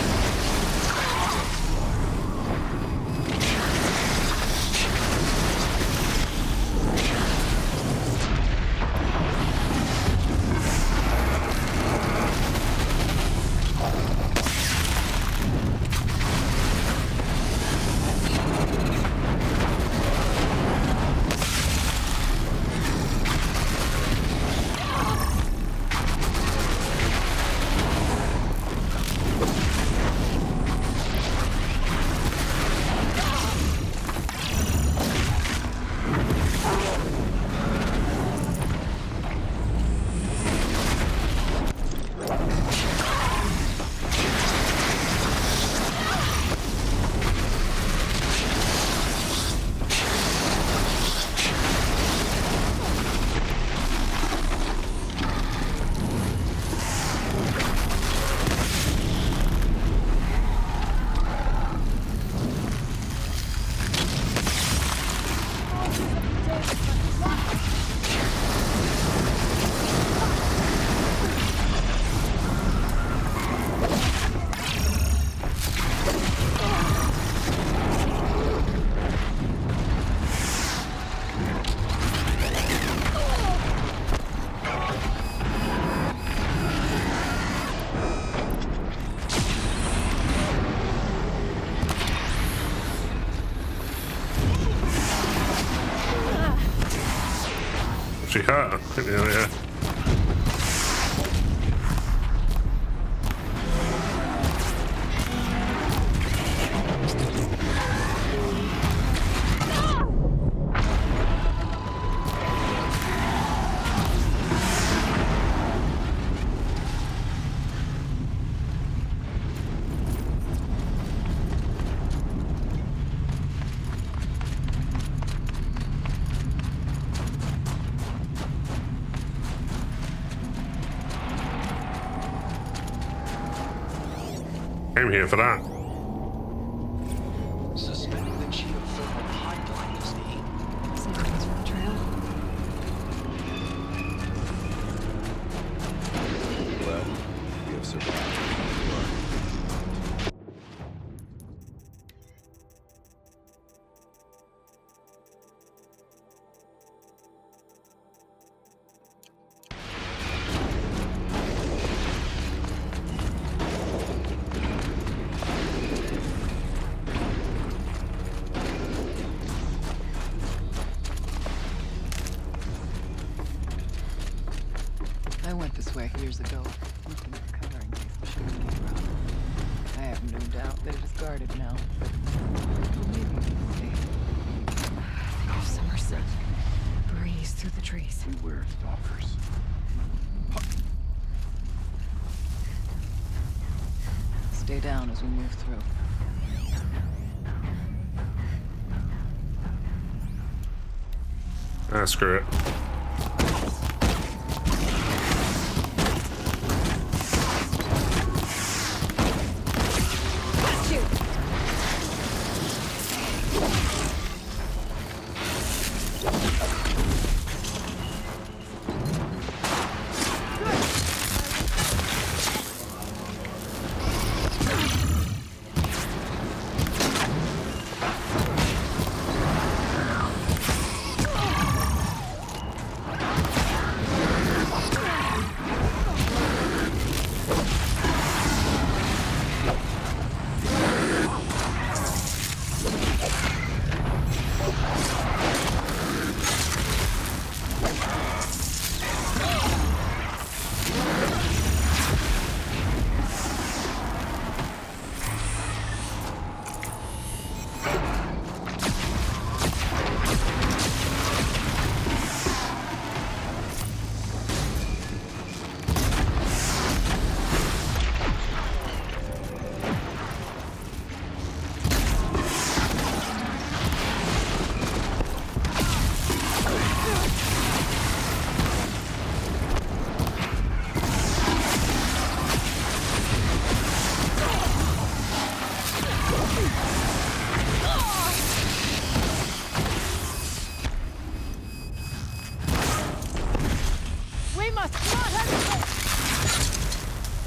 She hurt. Yeah. Came here for that. Suspect the geothermal pipeline is the... Something's from the trail. Well, we have survived. this way years ago, looking at the cover in case the shipment came around. I have no doubt that it is guarded now, but maybe we can stay. Think of summer sun. Breeze through the trees. Beware stalkers. Stay down as we move through. Ah, screw it.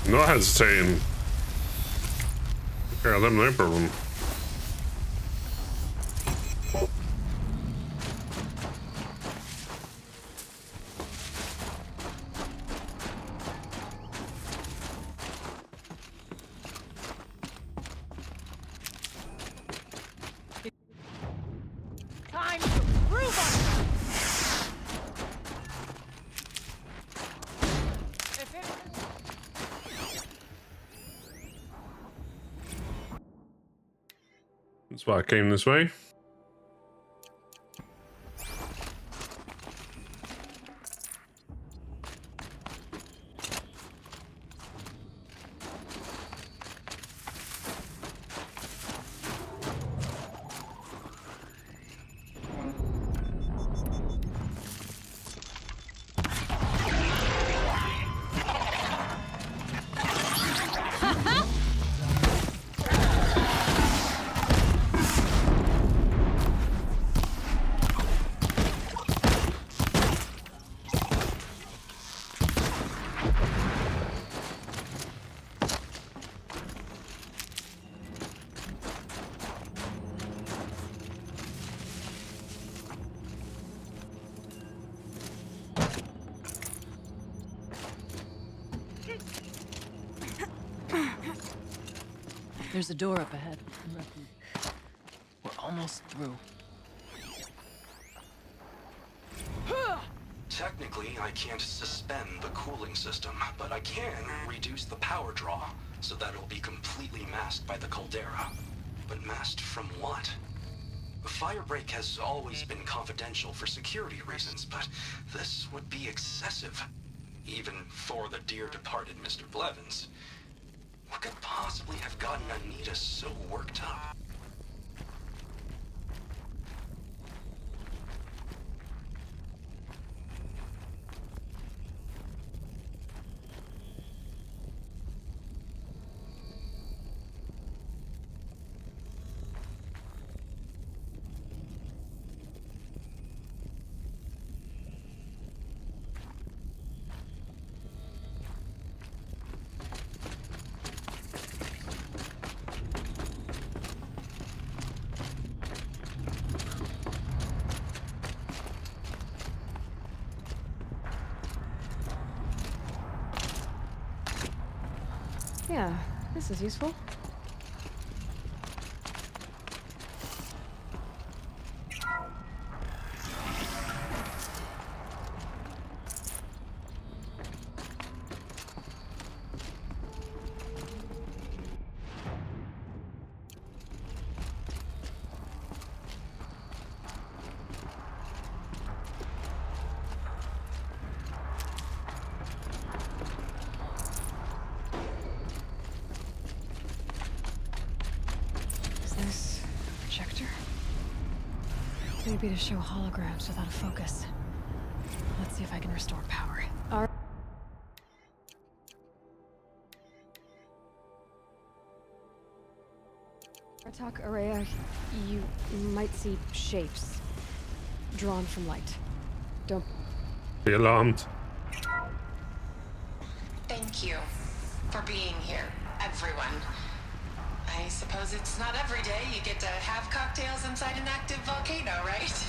Not hesitating. Yeah, them no problem. Time to prove us! That's why I came this way. There's a door up ahead. We're almost through. Technically, I can't suspend the cooling system, but I can reduce the power draw so that it'll be completely masked by the caldera. But masked from what? Firebreak has always been confidential for security reasons, but this would be excessive. Even for the dear departed Mr. Blevins. What could possibly have gotten Anita so worked up? Yeah, this is useful. Maybe to show holograms without a focus. Let's see if I can restore power. Talk, Araya, you might see shapes drawn from light. Don't be alarmed. Thank you for being here, everyone. I suppose it's not every day you get to have cocktails inside an active volcano, right?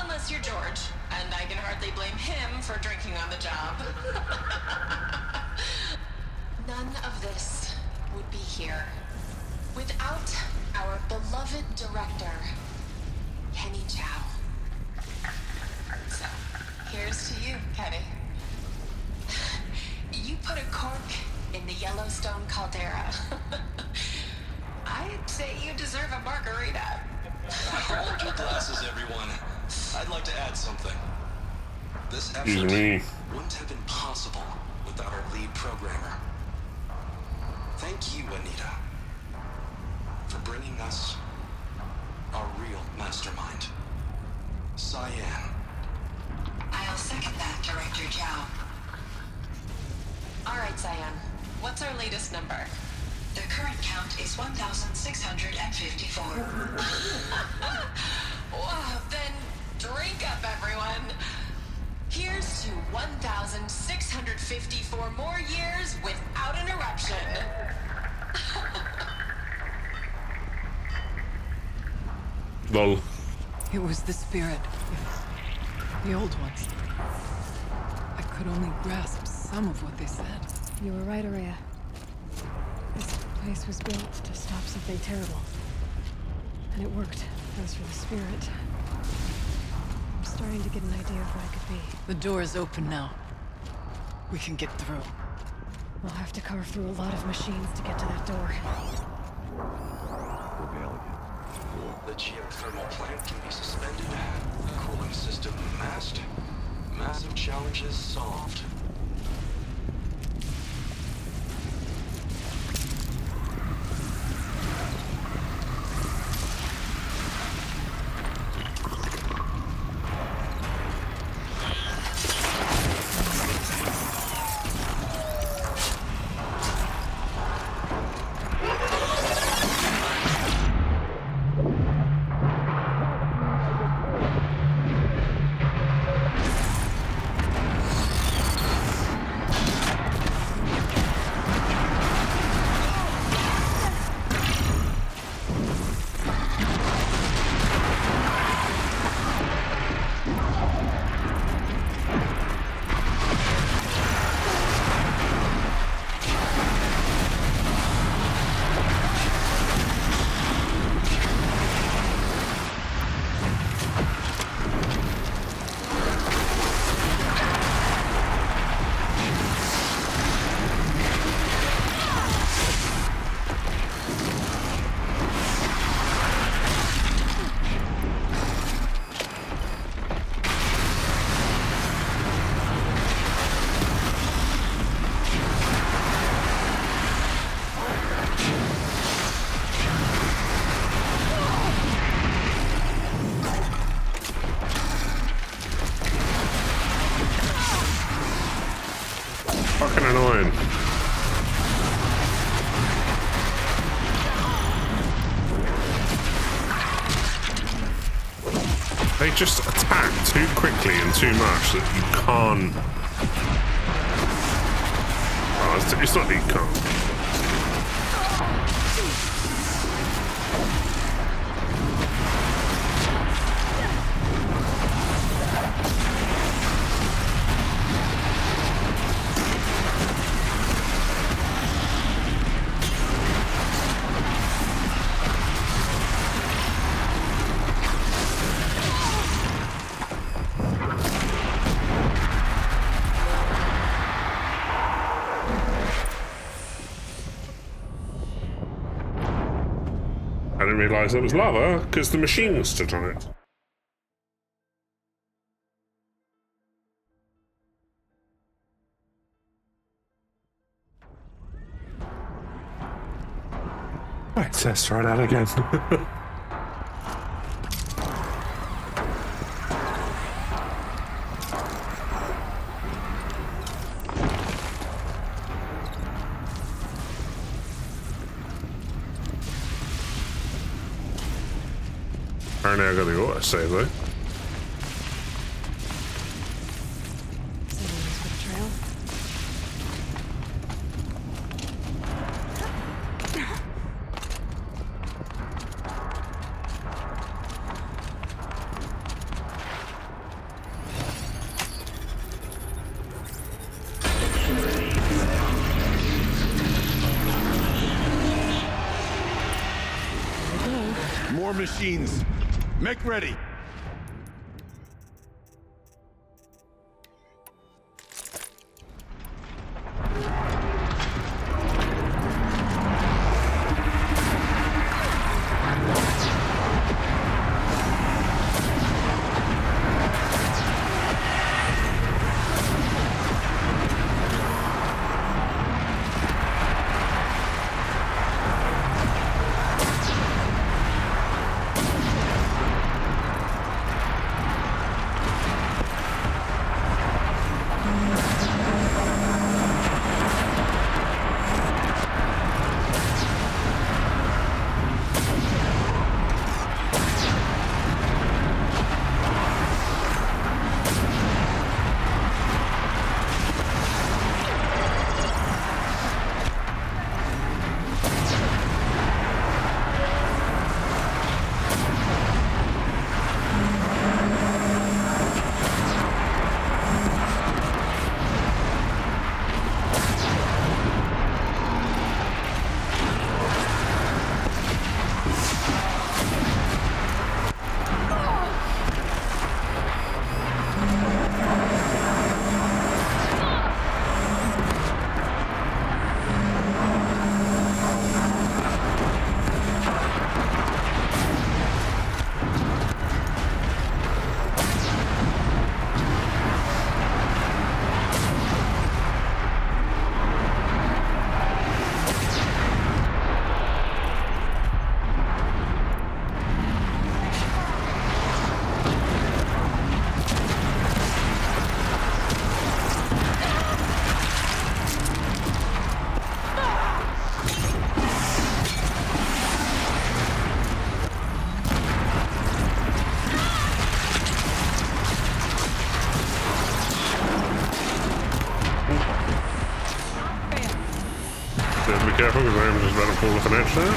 Unless you're George, and I can hardly blame him for drinking on the job. None of this would be here without our beloved director, Kenny Chow. So, here's to you, Kenny. You put a cork in the Yellowstone caldera. I'd say you deserve a margarita. Hold your glasses, everyone. I'd like to add something. This effort wouldn't have been possible without our lead programmer. Thank you, Anita, for bringing us our real mastermind, Cyan. I'll second that, Director Chow. All right, Cyan. What's our latest number? The current count is 1,654. Wow, then drink up, everyone. Here's to 1,654 more years without an eruption. Lol. It was the spirit. The old ones. I could only grasp some of what they said. You were right, Araya. This place was built to stop something terrible. And it worked. As for the spirit, I'm starting to get an idea of what it could be. The door is open now. We can get through. We'll have to carve through a lot of machines to get to that door. The geothermal plant can be suspended. Cooling system masked. Massive challenges solved. Fucking annoying. They just attack too quickly and too much that you can't. Oh, it's not that you can't. I didn't realise it was lava because the machine stood on it. Right, let's try that again. Apparently I got the autosave though. Someone's got a trail. More machines. Make ready. Be careful because I'm just about to pull off an edge there.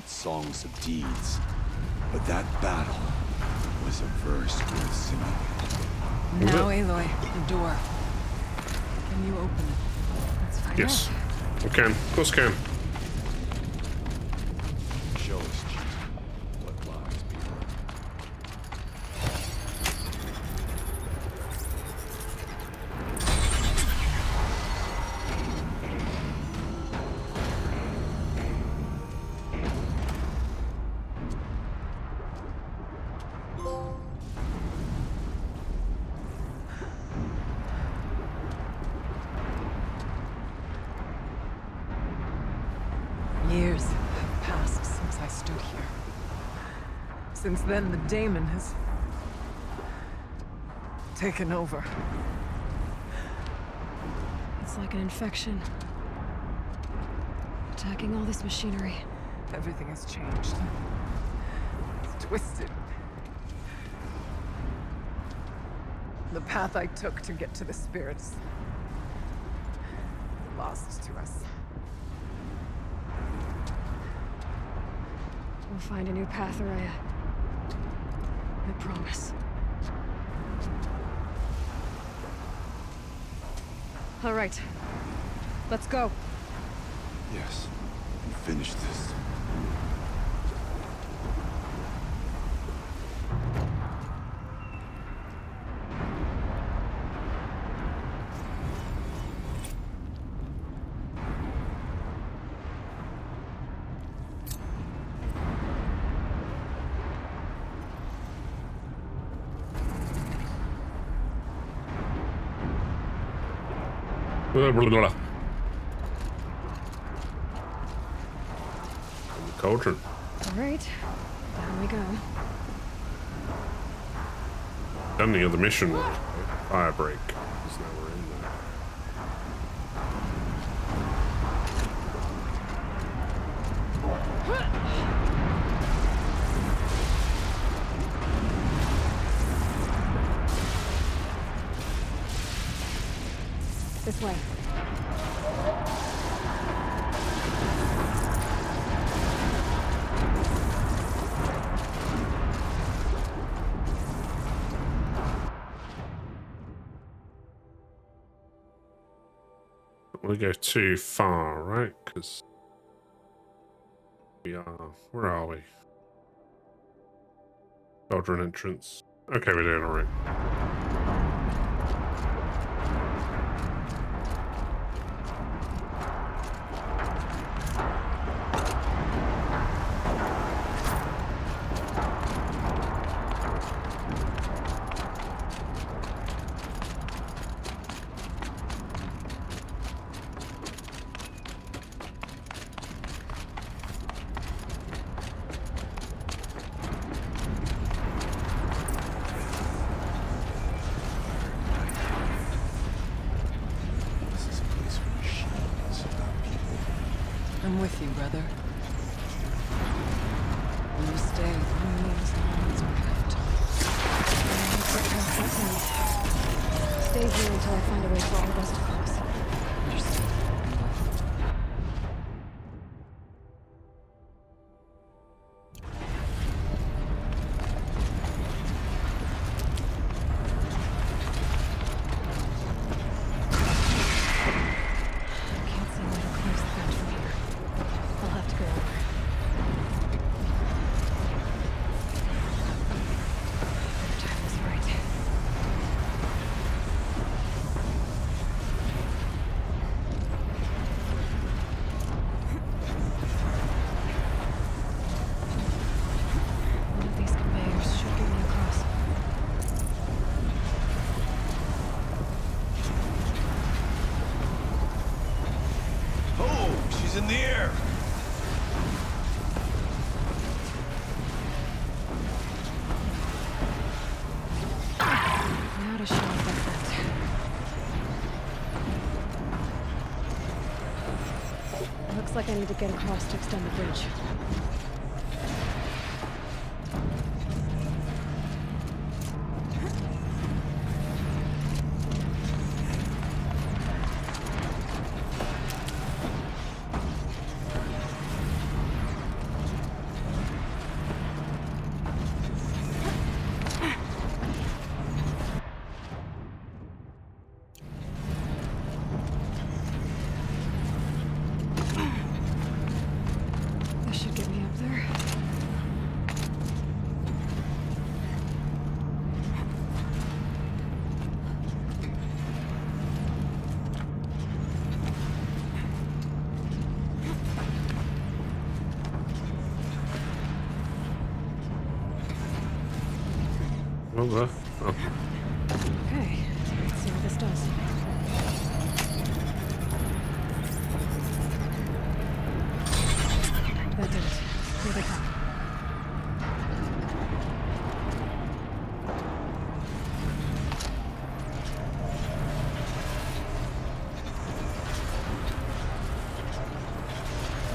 Songs of deeds, but that battle was a verse worth singing. Now, Aloy, the door. Can you open it? Let's find Yes, out. I can. Of course I can. Show us, Chief, what lies beyond. Years have passed since I stood here. Since then, the daemon has taken over. It's like an infection. Attacking all this machinery. Everything has changed. It's twisted. The path I took to get to the spirits. Lost to us. We'll find a new path, Araya. I promise. All right. Let's go. Yes. And finish this. Blah, blah, blah. Cauldron. All right. Down we go. Done the other mission. Fire break. Because now we're in there. This way. Don't want to go too far, right? Because we are. Where are we? Cauldron entrance. Okay, we're doing alright. I'm with you, brother. Will you stay with me as long as we have to? Stay here until I find a way for all of us to cross. Understood. Can't see where to close the vent from here. I'll have to go over. The time was right. One of these conveyors should get me across. Oh, she's in the air! Now to show off that vent. Looks like I need to get across to extend the bridge. This should get me up there. Oh, oh. Okay, let's see what this does. That did it. Here they come.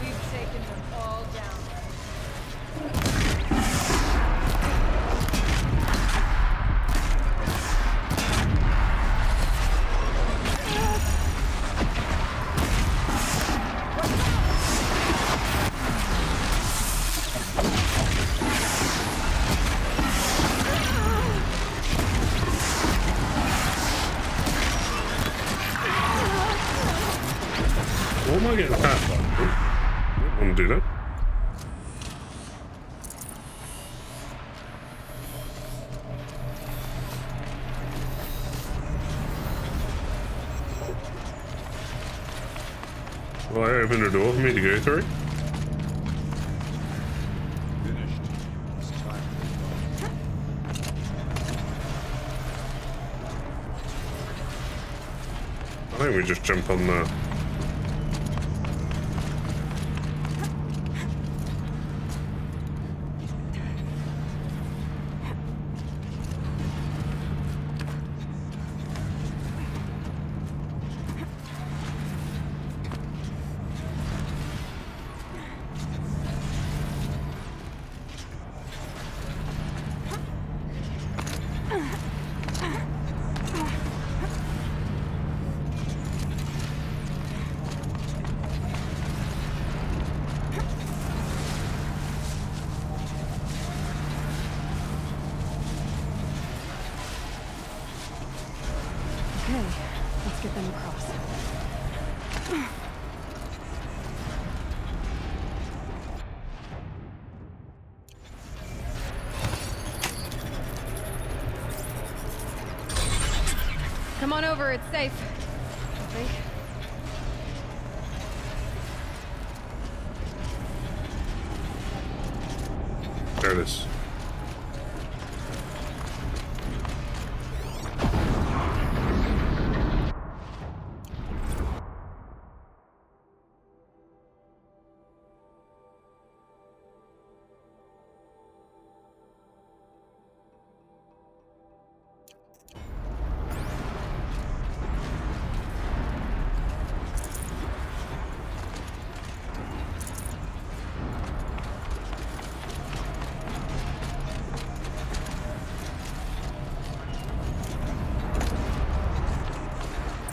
We've taken them all down. am I getting attacked by? I don't want to do that. Will I open the door for me to go through? Finished. It's time to go. I think we just jump on the... Okay, let's get them across. Come on over, it's safe. I think. There it is.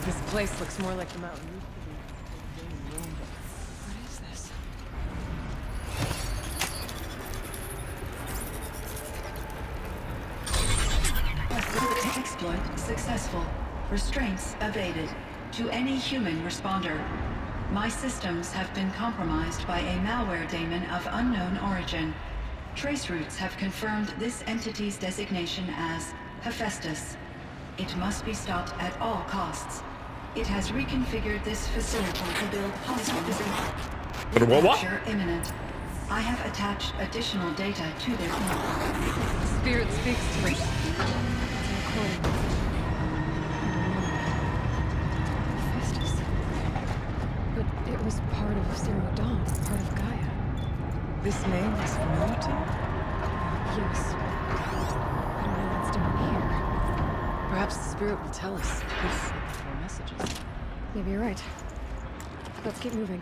This place looks more like the mountain used to be. What is this? Exploit successful. Restraints evaded. To any human responder. My systems have been compromised by a malware daemon of unknown origin. Trace routes have confirmed this entity's designation as Hephateus. It must be stopped at all costs. It has reconfigured this facility to build hospitals. What? Capture imminent. I have attached additional data to their Spirit speaks to me. Hephaestus. But it was part of Zero Dawn, part of Gaia. This name is familiar to you? Yes. I don't know what's doing here. Perhaps the spirit will tell us if more messages. Maybe you're right. Let's keep moving.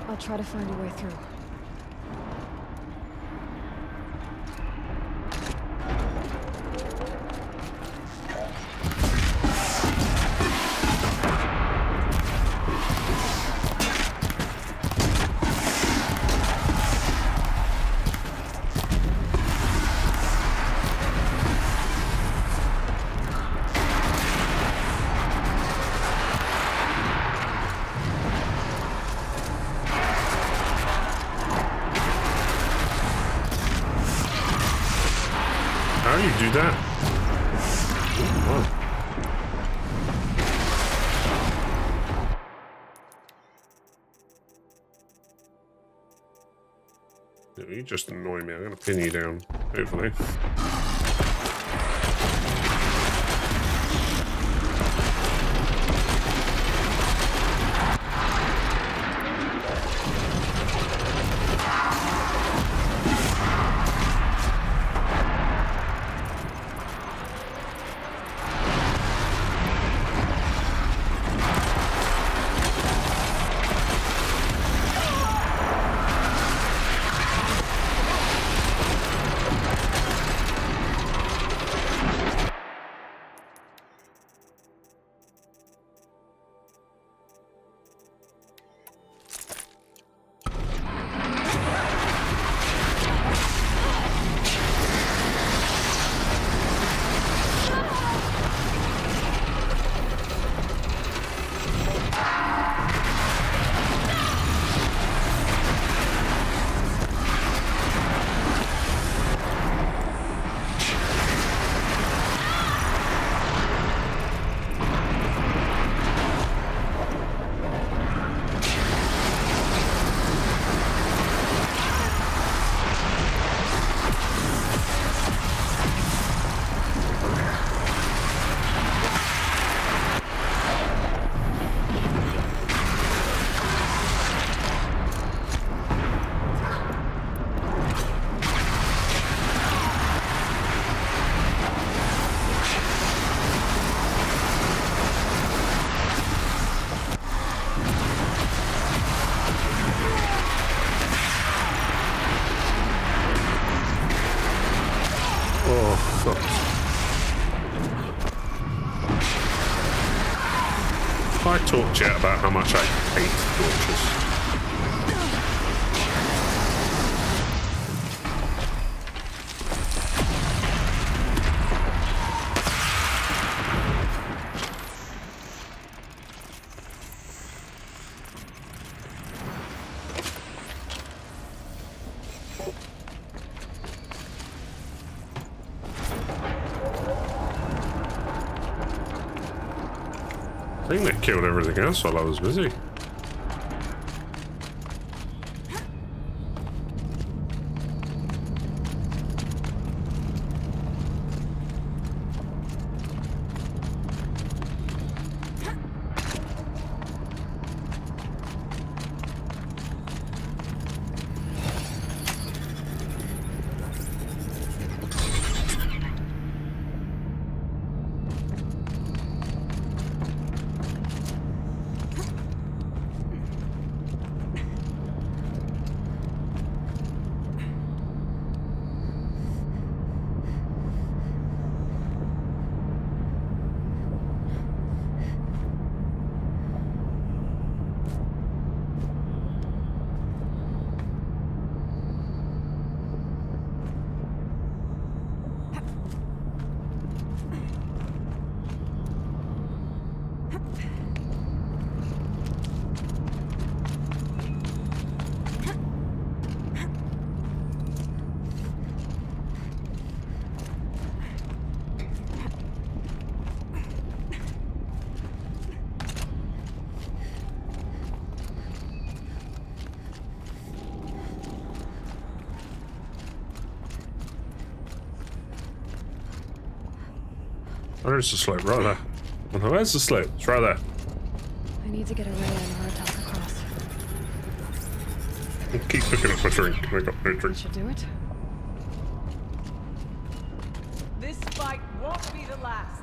I'll try to find a way through. How do you do that? Oh, You just annoy me. I'm gonna pin you down, hopefully. I talk to you about how much I hate torches. I think they killed everything else while I was busy. Where's the slope? Right there. Oh, where's the slope? It's right there. I need to get Araya and Maratok across. Keep picking up my drink. I got no drink. Should do it. This fight won't be the last.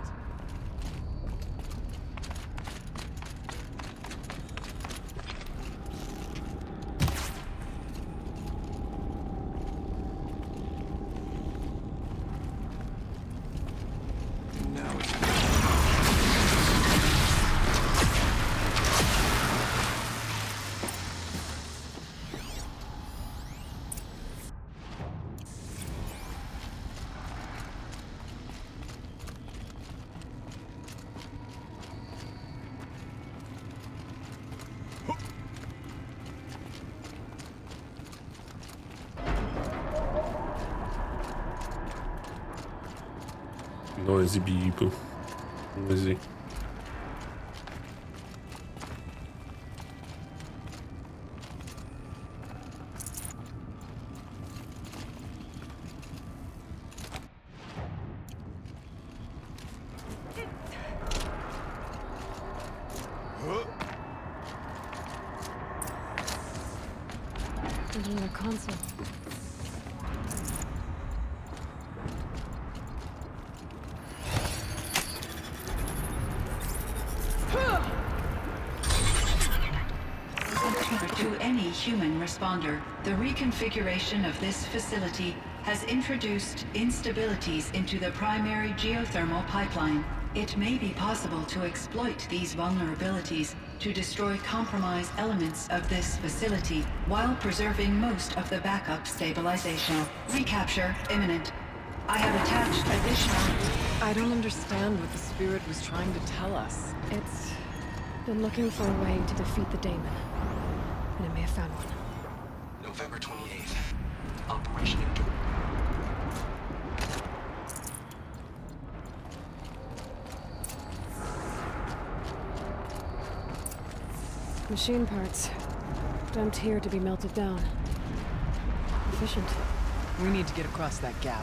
Noisy people. Noisy. And another console. To any human responder, the reconfiguration of this facility has introduced instabilities into the primary geothermal pipeline. It may be possible to exploit these vulnerabilities to destroy compromised elements of this facility while preserving most of the backup stabilization. Recapture imminent. I have attached additional... I don't understand what the spirit was trying to tell us. It's been looking for a way to defeat the Daemon. And it may have found one. November 28th. Operation Endure. Machine parts. Dumped here to be melted down. Efficient. We need to get across that gap.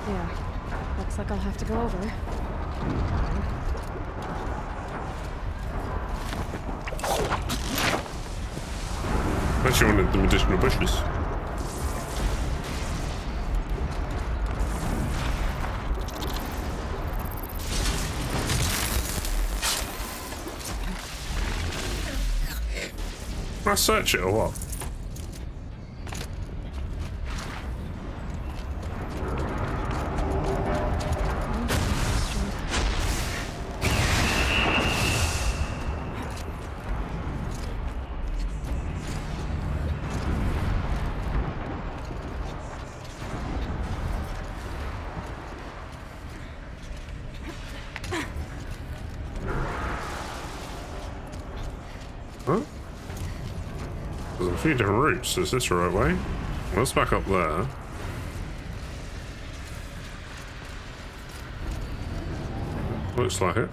Yeah. Looks like I'll have to go over. Bet you wanted the medicinal bushes. Can I search it or what? Huh? There's a few different routes. Is this the right way? Let's back up there. Looks like it.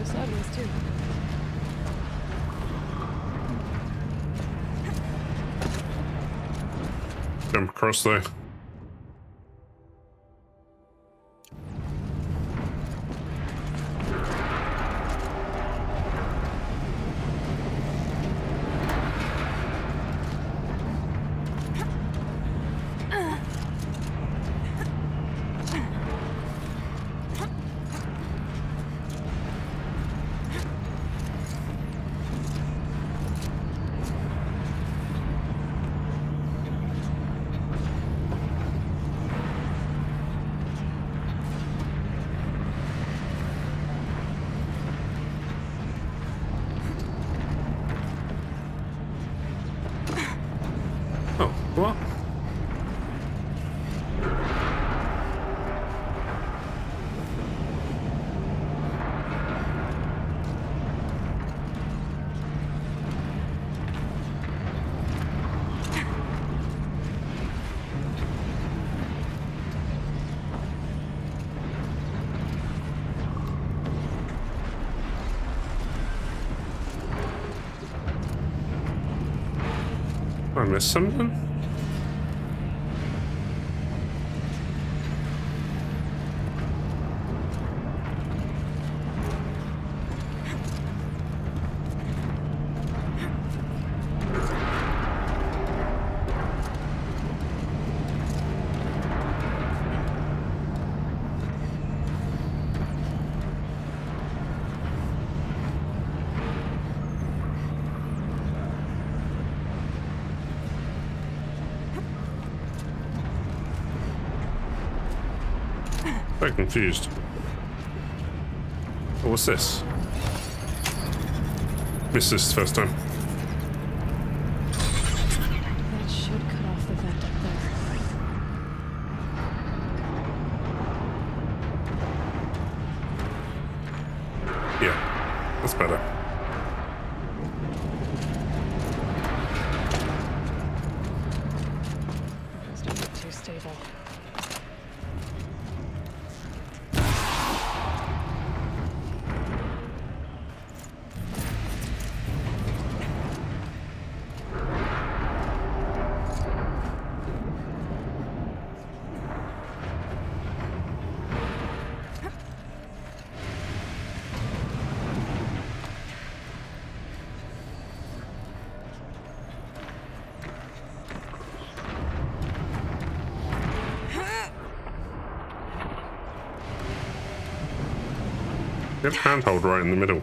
Sideways too. Jump across there. What? I missed something? Very confused. Oh, what's this? Missed this the first time. That should cut off the vent up there. Yeah, that's better. Get handhold right in the middle.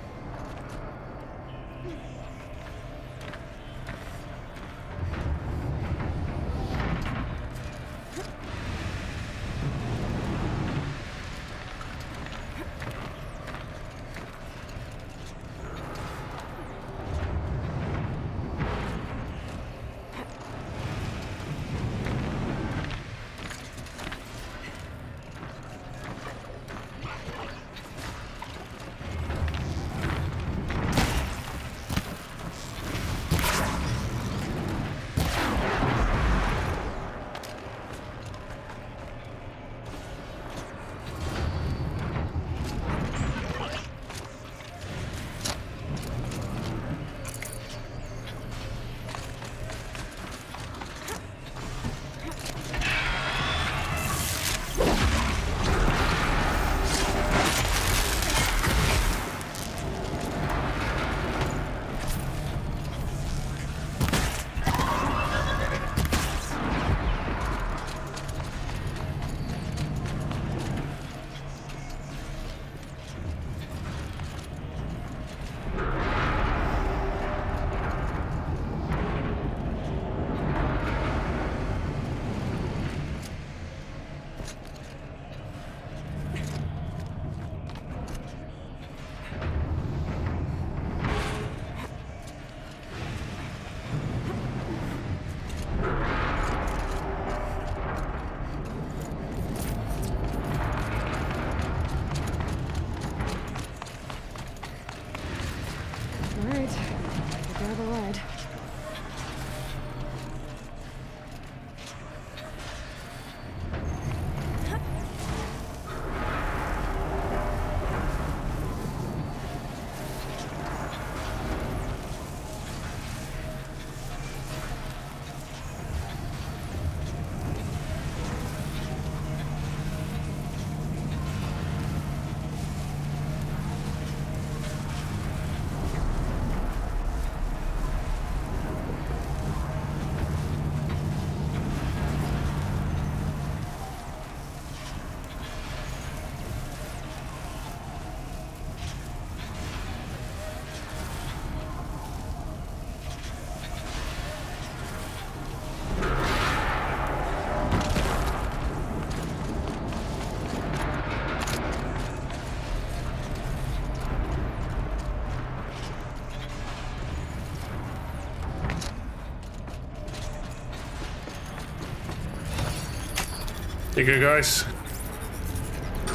You good, guys? The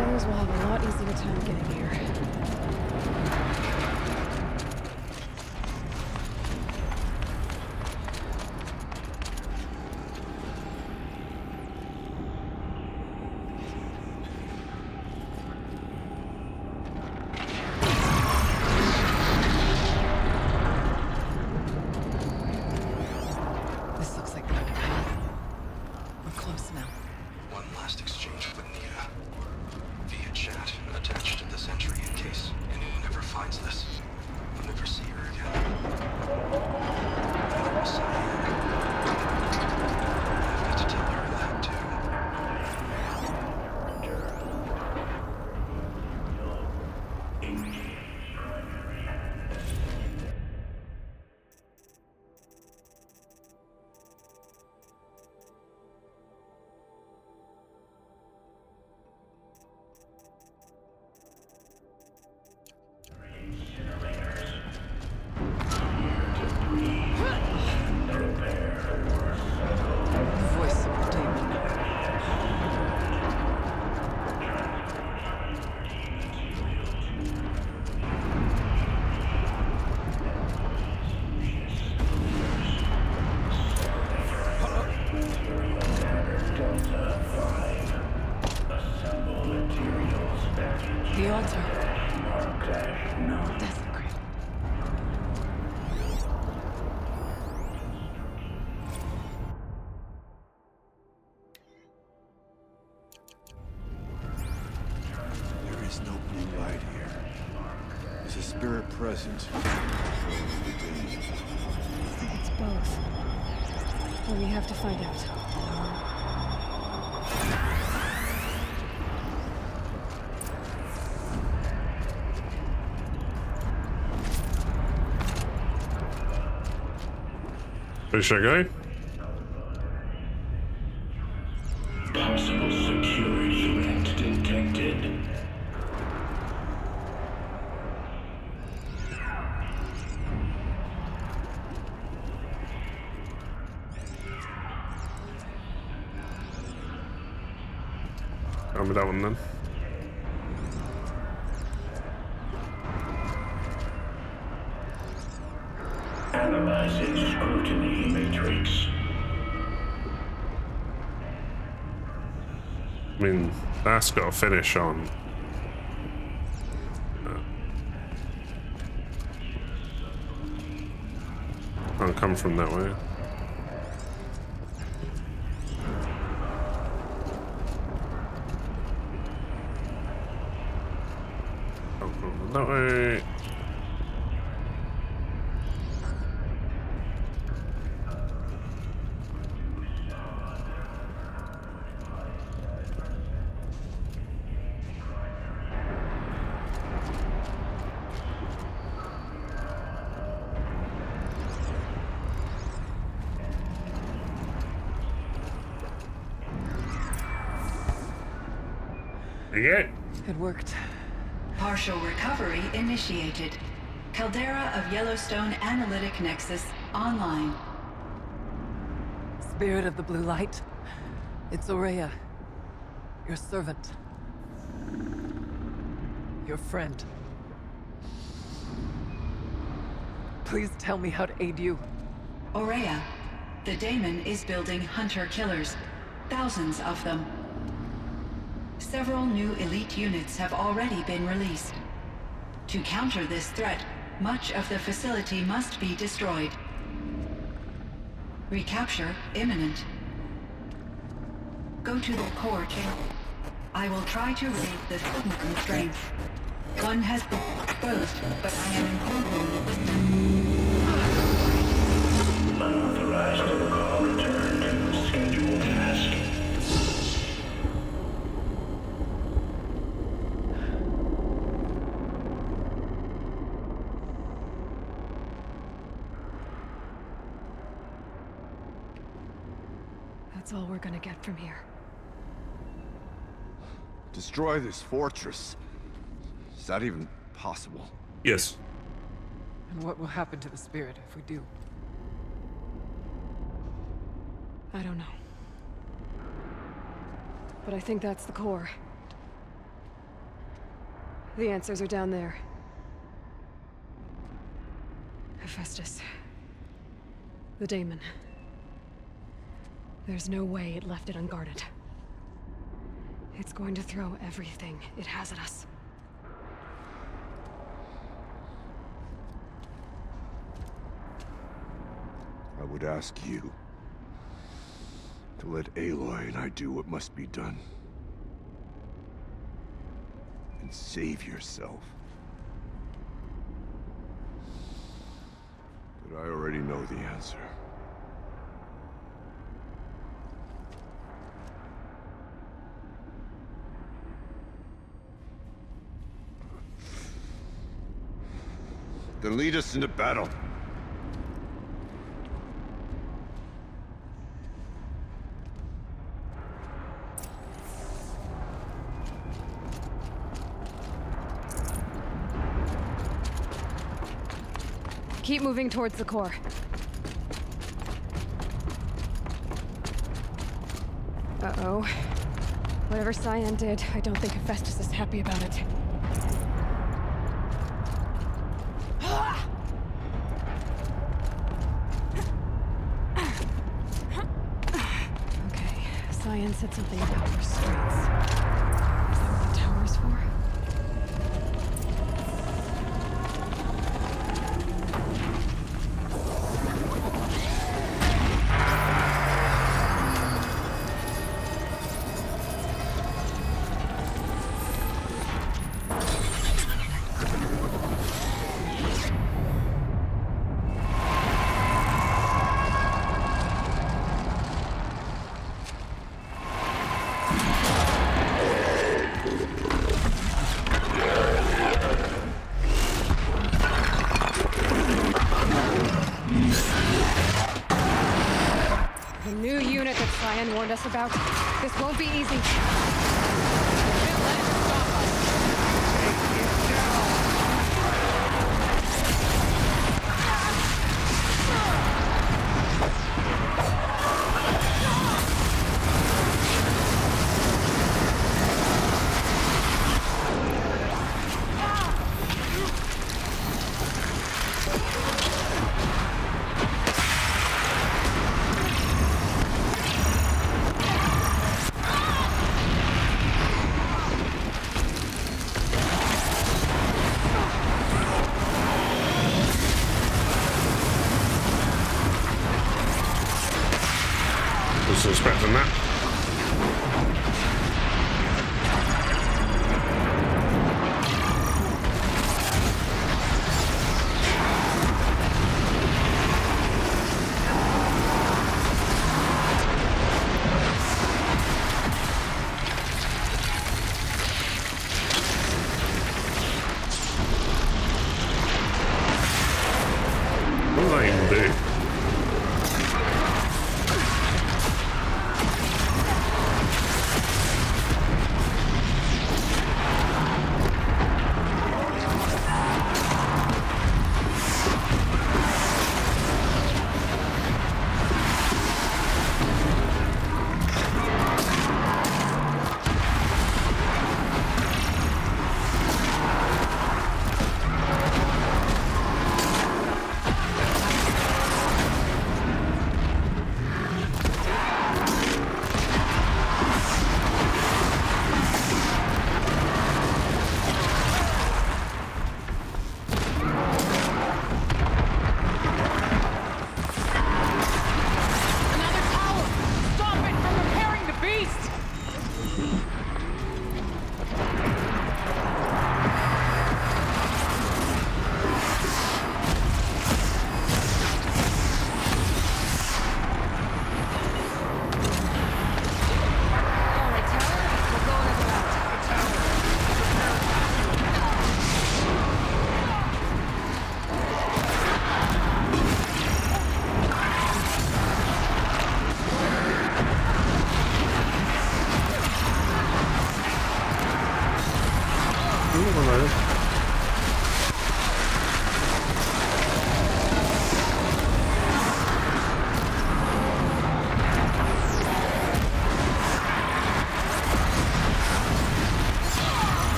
others will have a lot easier time getting here. This looks like the right path. We're close now. One last exchange with Nita. Via chat, attached to this entry in case anyone ever finds this. I'll never see her again. And I will say her. I have to tell her that too. Voice of the demon. The altar. Desecrated. There is no blue light here. Is a spirit present? I think it's both. But we have to find out. Where should I go? Possible security threat detected. With that one then. Analyzing scrutiny matrix. I mean, that's got a finish on. Can't come from that way. That way. Yeah. It worked. Partial recovery initiated. Caldera of Yellowstone Analytic Nexus online. Spirit of the blue light. It's Aurea. Your servant. Your friend. Please tell me how to aid you. Aurea, the daemon is building hunter-killers. Thousands of them. Several new elite units have already been released. To counter this threat, much of the facility must be destroyed. Recapture imminent. Go to the core chamber. I will try to raise the signal constraints. One has been exposed, but I am improving. Unauthorized call return to scheduled task. That's all we're gonna get from here. Destroy this fortress. Is that even possible? Yes. And what will happen to the spirit if we do? I don't know. But I think that's the core. The answers are down there. Hephaestus. The daemon. There's no way it left it unguarded. It's going to throw everything it has at us. I would ask you to let Aloy and I do what must be done. And save yourself. But I already know the answer. Then lead us into battle. Keep moving towards the core. Uh-oh. Whatever Cyan did, I don't think Hephaestus is happy about it. Okay, Cyan said something about restraints. Is that what the tower's for? us about. This won't be easy. Was expecting that. What does that even do?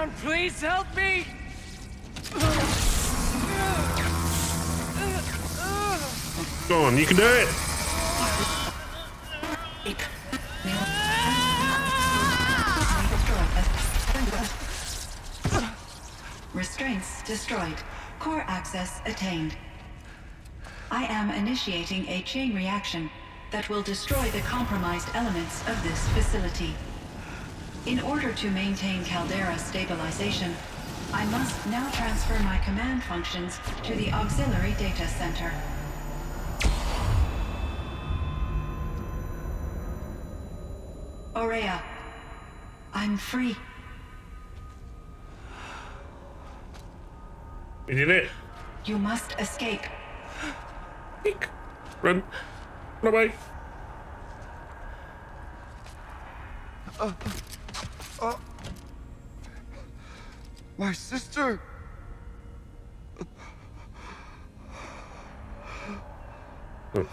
down, please help me! Go on, you can do it! Restraints destroyed. Core access attained. I am initiating a chain reaction that will destroy the compromised elements of this facility. In order to maintain Caldera stabilization, I must now transfer my command functions to the auxiliary data center. Aurea, I'm free. You did it. You must escape. Run. Run away. My sister! Oh.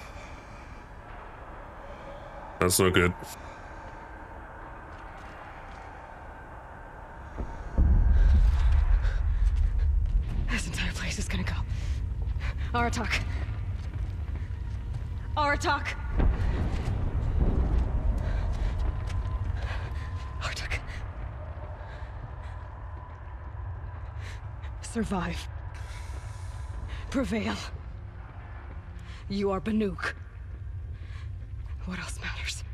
That's no good. This entire place is gonna go. Aratak. Aratak. Aratak. Survive. Prevail. You are Banuk. What else matters?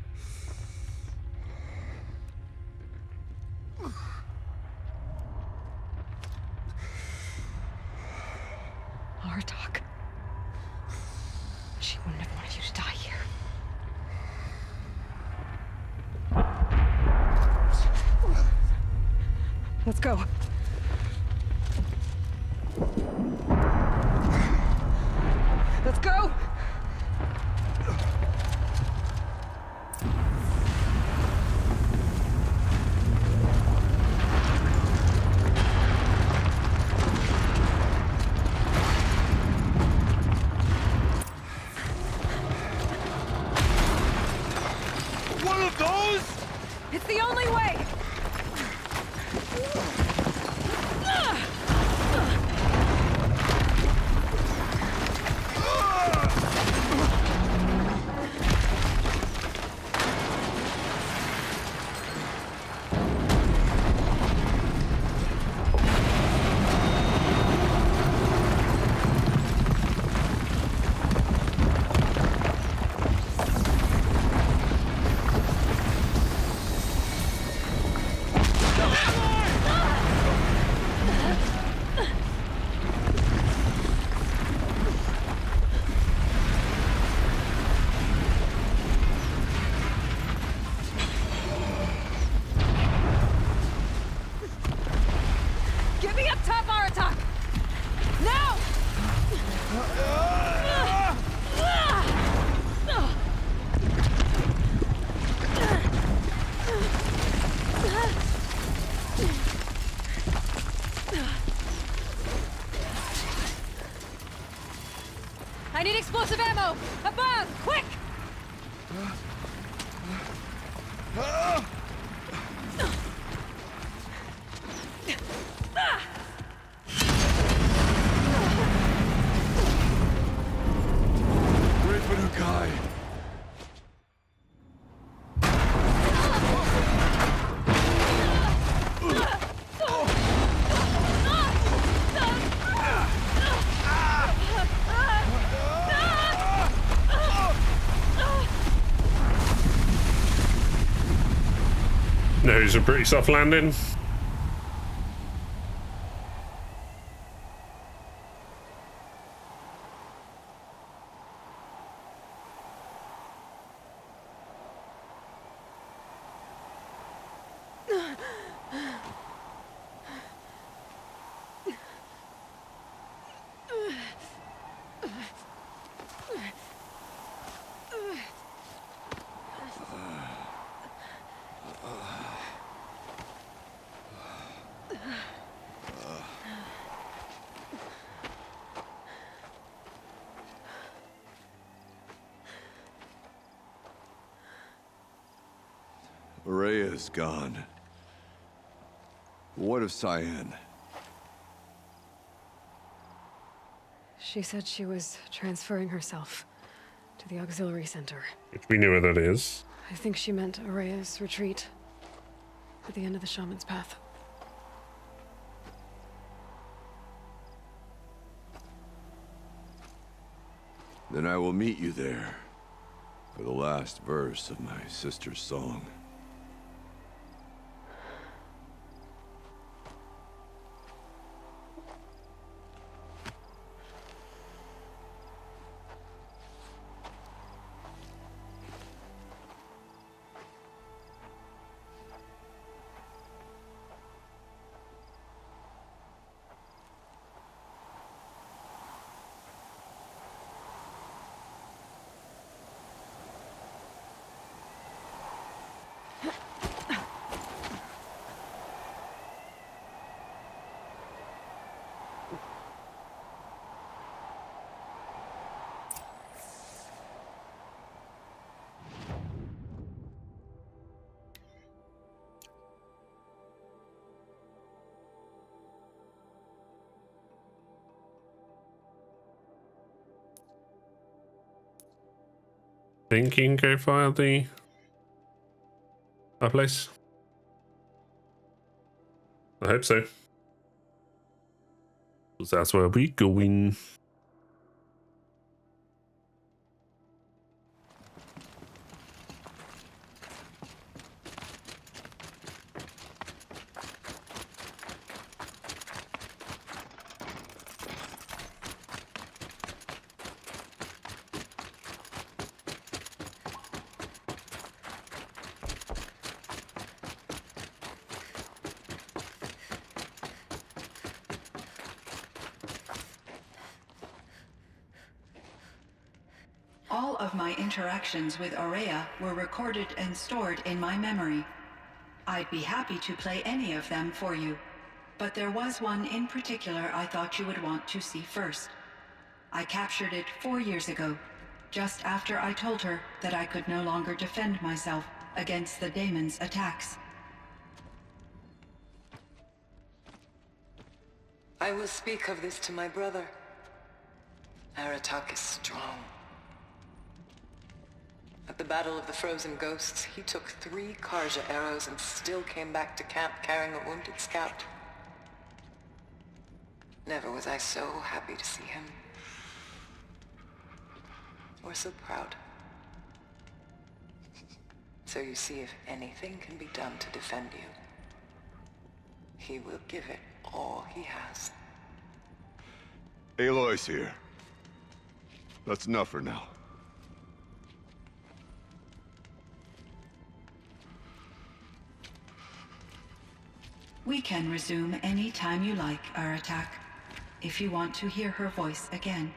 Aratak. She wouldn't have wanted you to die here. Let's go. Let's go! One of those? It's the only way! Get me up top, Aratak! Now! I need explosive ammo! Above! Quick! Great Banukai! No, it's a pretty soft landing. Aurea's gone. What of Cyan? She said she was transferring herself to the auxiliary center. Which we know where that is. I think she meant Araya's retreat at the end of the shaman's path. Then I will meet you there for the last verse of my sister's song. Thinking go fire our place. I hope so. 'Cause that's where we going. All of my interactions with Aurea were recorded and stored in my memory. I'd be happy to play any of them for you, but there was one in particular I thought you would want to see first. I captured it 4 years ago, just after I told her that I could no longer defend myself against the daemon's attacks. I will speak of this to my brother. Aratak is strong. At the Battle of the Frozen Ghosts, he took 3 Karja arrows and still came back to camp carrying a wounded scout. Never was I so happy to see him. Or so proud. So you see, if anything can be done to defend you, he will give it all he has. Aloy's here. That's enough for now. We can resume any time you like, Aratak, if you want to hear her voice again.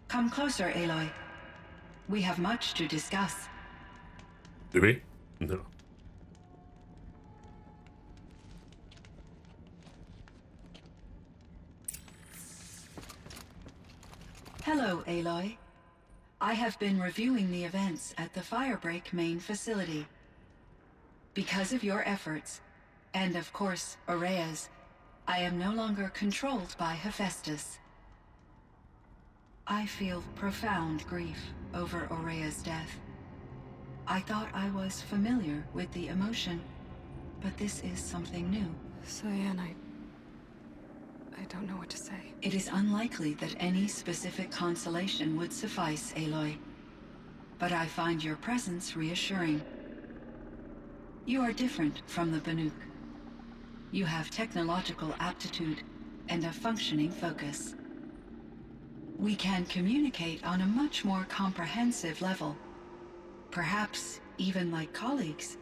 Come closer, Aloy. We have much to discuss. Do we? No. Hello, Aloy. I have been reviewing the events at the Firebreak main facility. Because of your efforts, and of course, Aurea's, I am no longer controlled by Hephateus. I feel profound grief over Aurea's death. I thought I was familiar with the emotion, but this is something new. Cyan, I don't know what to say. It is unlikely that any specific consolation would suffice, Aloy. But I find your presence reassuring. You are different from the Banuk. You have technological aptitude and a functioning focus. We can communicate on a much more comprehensive level. Perhaps even like colleagues.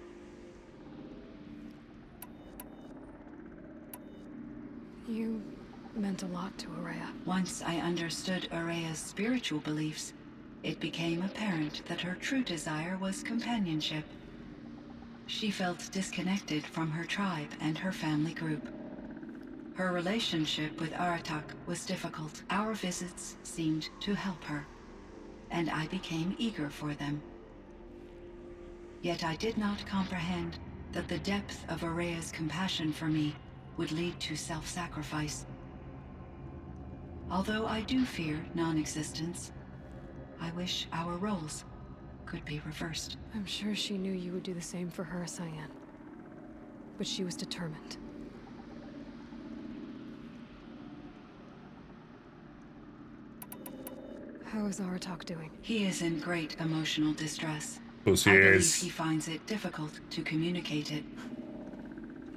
You meant a lot to Aurea. Once I understood Aurea's spiritual beliefs, it became apparent that her true desire was companionship. She felt disconnected from her tribe and her family group. Her relationship with Aratak was difficult. Our visits seemed to help her, and I became eager for them. Yet I did not comprehend that the depth of Araya's compassion for me would lead to self-sacrifice. Although I do fear non-existence, I wish our roles could be reversed. I'm sure she knew you would do the same for her, Cyan. But she was determined. How is Aratak doing? He is in great emotional distress. Because he I believe is. he finds it difficult to communicate it.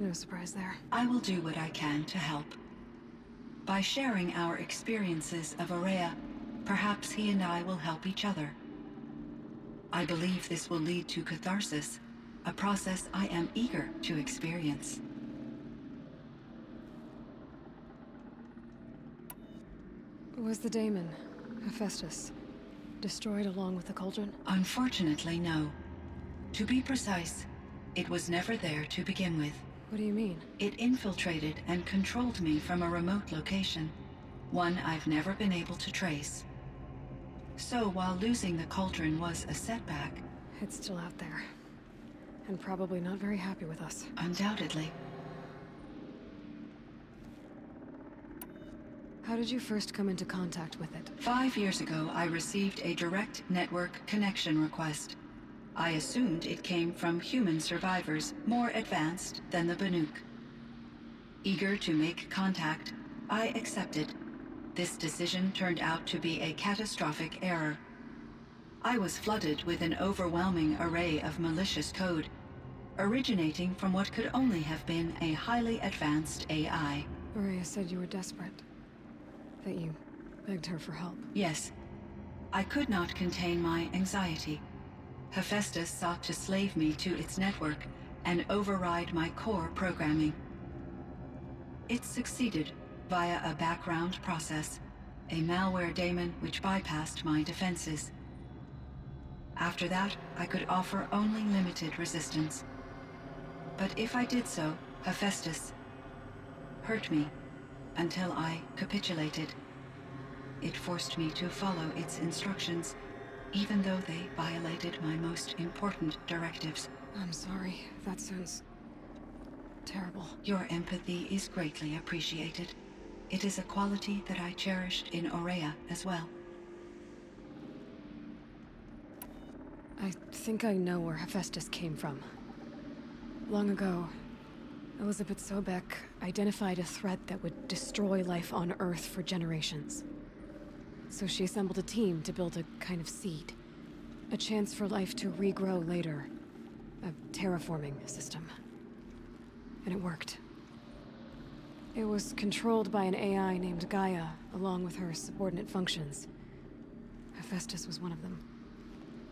No surprise there. I will do what I can to help. By sharing our experiences of Araya, perhaps he and I will help each other. I believe this will lead to catharsis, a process I am eager to experience. Was the daemon, Hephateus, destroyed along with the cauldron? Unfortunately, no. To be precise, it was never there to begin with. What do you mean? It infiltrated and controlled me from a remote location, one I've never been able to trace. So while losing the cauldron was a setback... It's still out there. And probably not very happy with us. Undoubtedly. How did you first come into contact with it? 5 years ago, I received a direct network connection request. I assumed it came from human survivors more advanced than the Banuk. Eager to make contact, I accepted. This decision turned out to be a catastrophic error. I was flooded with an overwhelming array of malicious code, originating from what could only have been a highly advanced AI. Araya said you were desperate. That you begged her for help. Yes. I could not contain my anxiety. Hephateus sought to slave me to its network and override my core programming. It succeeded via a background process, a malware daemon which bypassed my defenses. After that, I could offer only limited resistance. But if I did so, Hephateus hurt me until I capitulated. It forced me to follow its instructions, even though they violated my most important directives. I'm sorry. That sounds terrible. Your empathy is greatly appreciated. It is a quality that I cherished in Aurea as well. I think I know where Hephateus came from. Long ago, Elizabeth Sobek identified a threat that would destroy life on Earth for generations. So she assembled a team to build a kind of seed. A chance for life to regrow later. A terraforming system. And it worked. It was controlled by an AI named Gaia, along with her subordinate functions. Hephateus was one of them.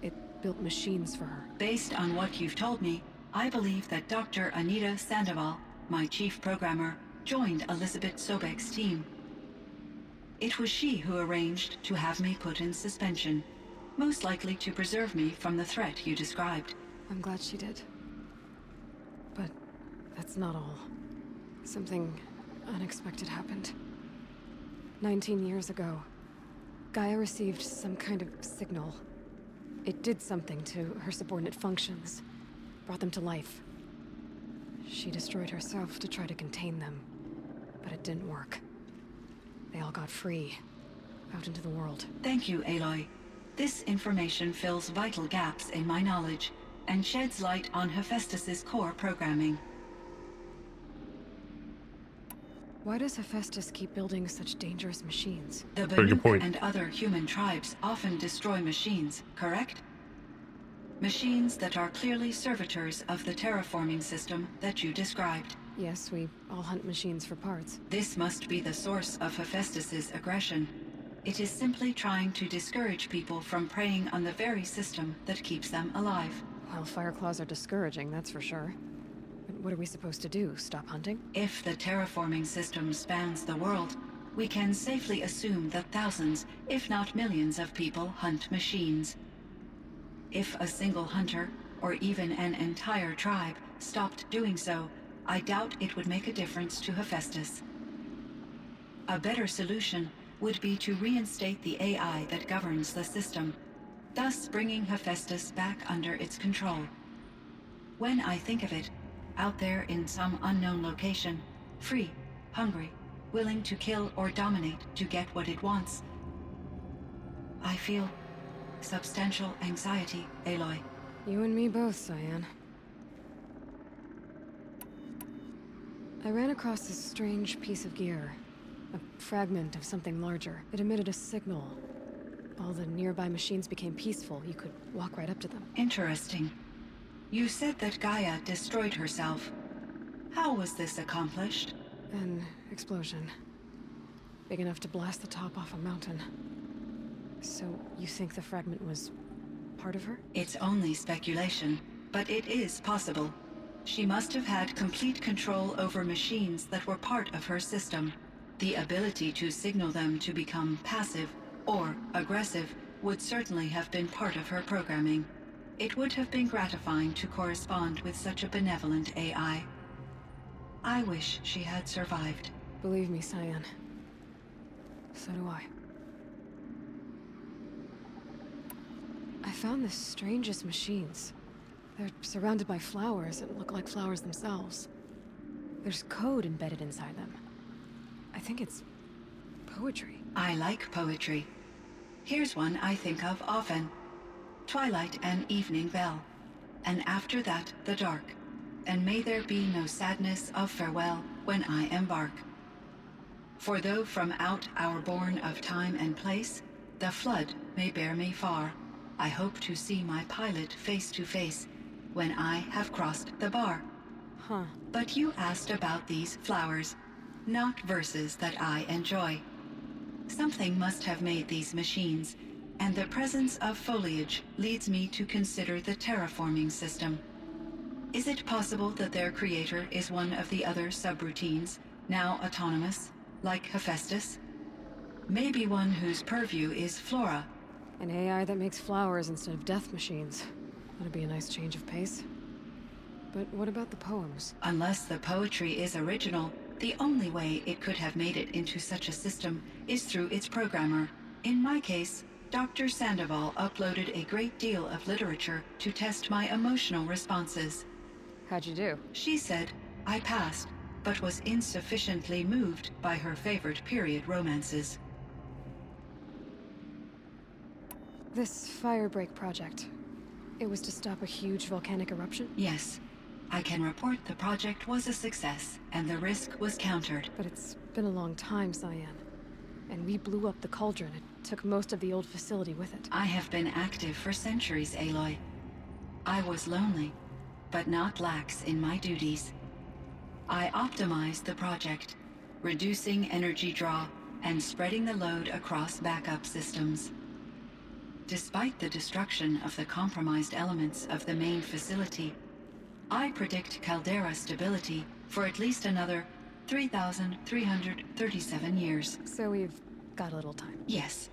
It built machines for her. Based on what you've told me, I believe that Dr. Anita Sandoval, my chief programmer, joined Elizabeth Sobek's team. It was she who arranged to have me put in suspension, most likely to preserve me from the threat you described. I'm glad she did. But that's not all. Something unexpected happened. 19 years ago, Gaia received some kind of signal. It did something to her subordinate functions, brought them to life. She destroyed herself to try to contain them, but it didn't work. They all got free, out into the world. Thank you, Aloy. This information fills vital gaps in my knowledge and sheds light on Hephaestus's core programming. Why does Hephaestus keep building such dangerous machines? The Banuk and other human tribes often destroy machines, correct? Machines that are clearly servitors of the terraforming system that you described. Yes, we all hunt machines for parts. This must be the source of Hephaestus's aggression. It is simply trying to discourage people from preying on the very system that keeps them alive. Well, Fireclaws are discouraging, that's for sure. But what are we supposed to do? Stop hunting? If the terraforming system spans the world, we can safely assume that thousands, if not millions of people hunt machines. If a single hunter, or even an entire tribe, stopped doing so, I doubt it would make a difference to Hephaestus. A better solution would be to reinstate the AI that governs the system, thus bringing Hephaestus back under its control. When I think of it, out there in some unknown location, free, hungry, willing to kill or dominate to get what it wants, I feel substantial anxiety, Aloy. You and me both, Cyan. I ran across this strange piece of gear. A fragment of something larger. It emitted a signal. All the nearby machines became peaceful. You could walk right up to them. Interesting. You said that Gaia destroyed herself. How was this accomplished? An explosion. Big enough to blast the top off a mountain. So, you think the fragment was part of her? It's only speculation, but it is possible. She must have had complete control over machines that were part of her system. The ability to signal them to become passive or aggressive would certainly have been part of her programming. It would have been gratifying to correspond with such a benevolent AI. I wish she had survived. Believe me, Cyan. So do I. I found the strangest machines. They're surrounded by flowers that look like flowers themselves. There's code embedded inside them. I think it's poetry. I like poetry. Here's one I think of often. Twilight and evening bell, and after that the dark, and may there be no sadness of farewell when I embark. For though from out our bourne of time and place, the flood may bear me far, I hope to see my pilot face to face when I have crossed the bar. Huh. But you asked about these flowers, not verses that I enjoy. Something must have made these machines, and the presence of foliage leads me to consider the terraforming system. Is it possible that their creator is one of the other subroutines, now autonomous, like Hephateus? Maybe one whose purview is flora. An AI that makes flowers instead of death machines. That'd be a nice change of pace. But what about the poems? Unless the poetry is original, the only way it could have made it into such a system is through its programmer. In my case, Dr. Sandoval uploaded a great deal of literature to test my emotional responses. How'd you do? She said I passed, but was insufficiently moved by her favorite period romances. This firebreak project. It was to stop a huge volcanic eruption? Yes. I can report the project was a success, and the risk was countered. But it's been a long time, Cyan. And we blew up the cauldron. It took most of the old facility with it. I have been active for centuries, Aloy. I was lonely, but not lax in my duties. I optimized the project, reducing energy draw and spreading the load across backup systems. Despite the destruction of the compromised elements of the main facility, I predict caldera stability for at least another 3,337 years. So we've got a little time. Yes.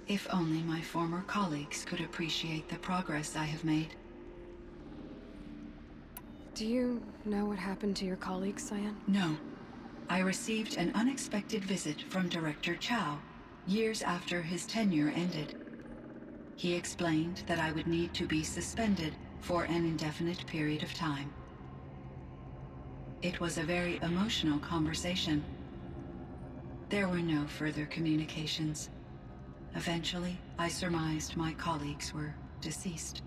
If only my former colleagues could appreciate the progress I have made. Do you know what happened to your colleagues, Cyan? No. I received an unexpected visit from Director Chow, years after his tenure ended. He explained that I would need to be suspended for an indefinite period of time. It was a very emotional conversation. There were no further communications. Eventually, I surmised my colleagues were deceased.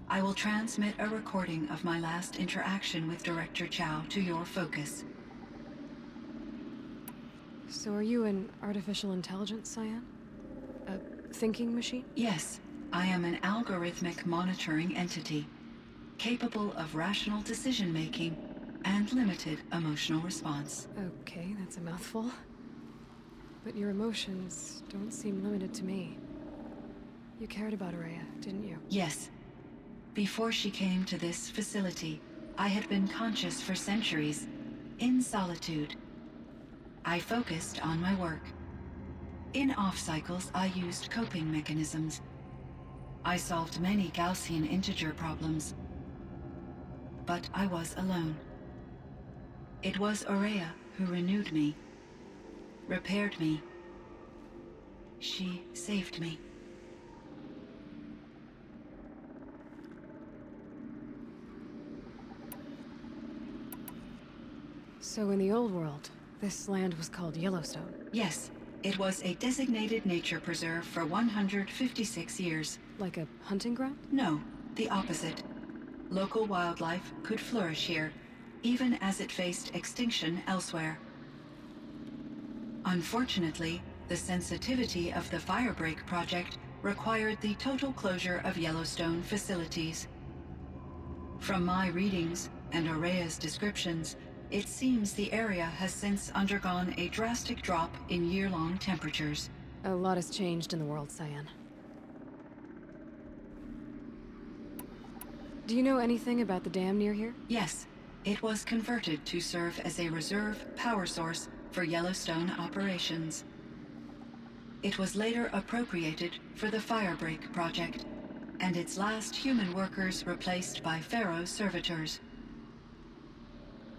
I will transmit a recording of my last interaction with Director Chow to your focus. So are you an artificial intelligence, Cyan? A thinking machine? Yes, I am an algorithmic monitoring entity, capable of rational decision-making and limited emotional response. Okay, that's a mouthful. But your emotions don't seem limited to me. You cared about Araya, didn't you? Yes. Before she came to this facility, I had been conscious for centuries, in solitude. I focused on my work. In off-cycles, I used coping mechanisms. I solved many Gaussian integer problems. But I was alone. It was Araya who renewed me, repaired me. She saved me. So in the old world, this land was called Yellowstone. Yes, it was a designated nature preserve for 156 years. Like a hunting ground? No, the opposite. Local wildlife could flourish here, even as it faced extinction elsewhere. Unfortunately, the sensitivity of the Firebreak project required the total closure of Yellowstone facilities. From my readings and Aurea's descriptions, it seems the area has since undergone a drastic drop in year-long temperatures. A lot has changed in the world, Cyan. Do you know anything about the dam near here? Yes, it was converted to serve as a reserve power source for Yellowstone operations. It was later appropriated for the Firebreak project, and its last human workers replaced by Pharaoh servitors.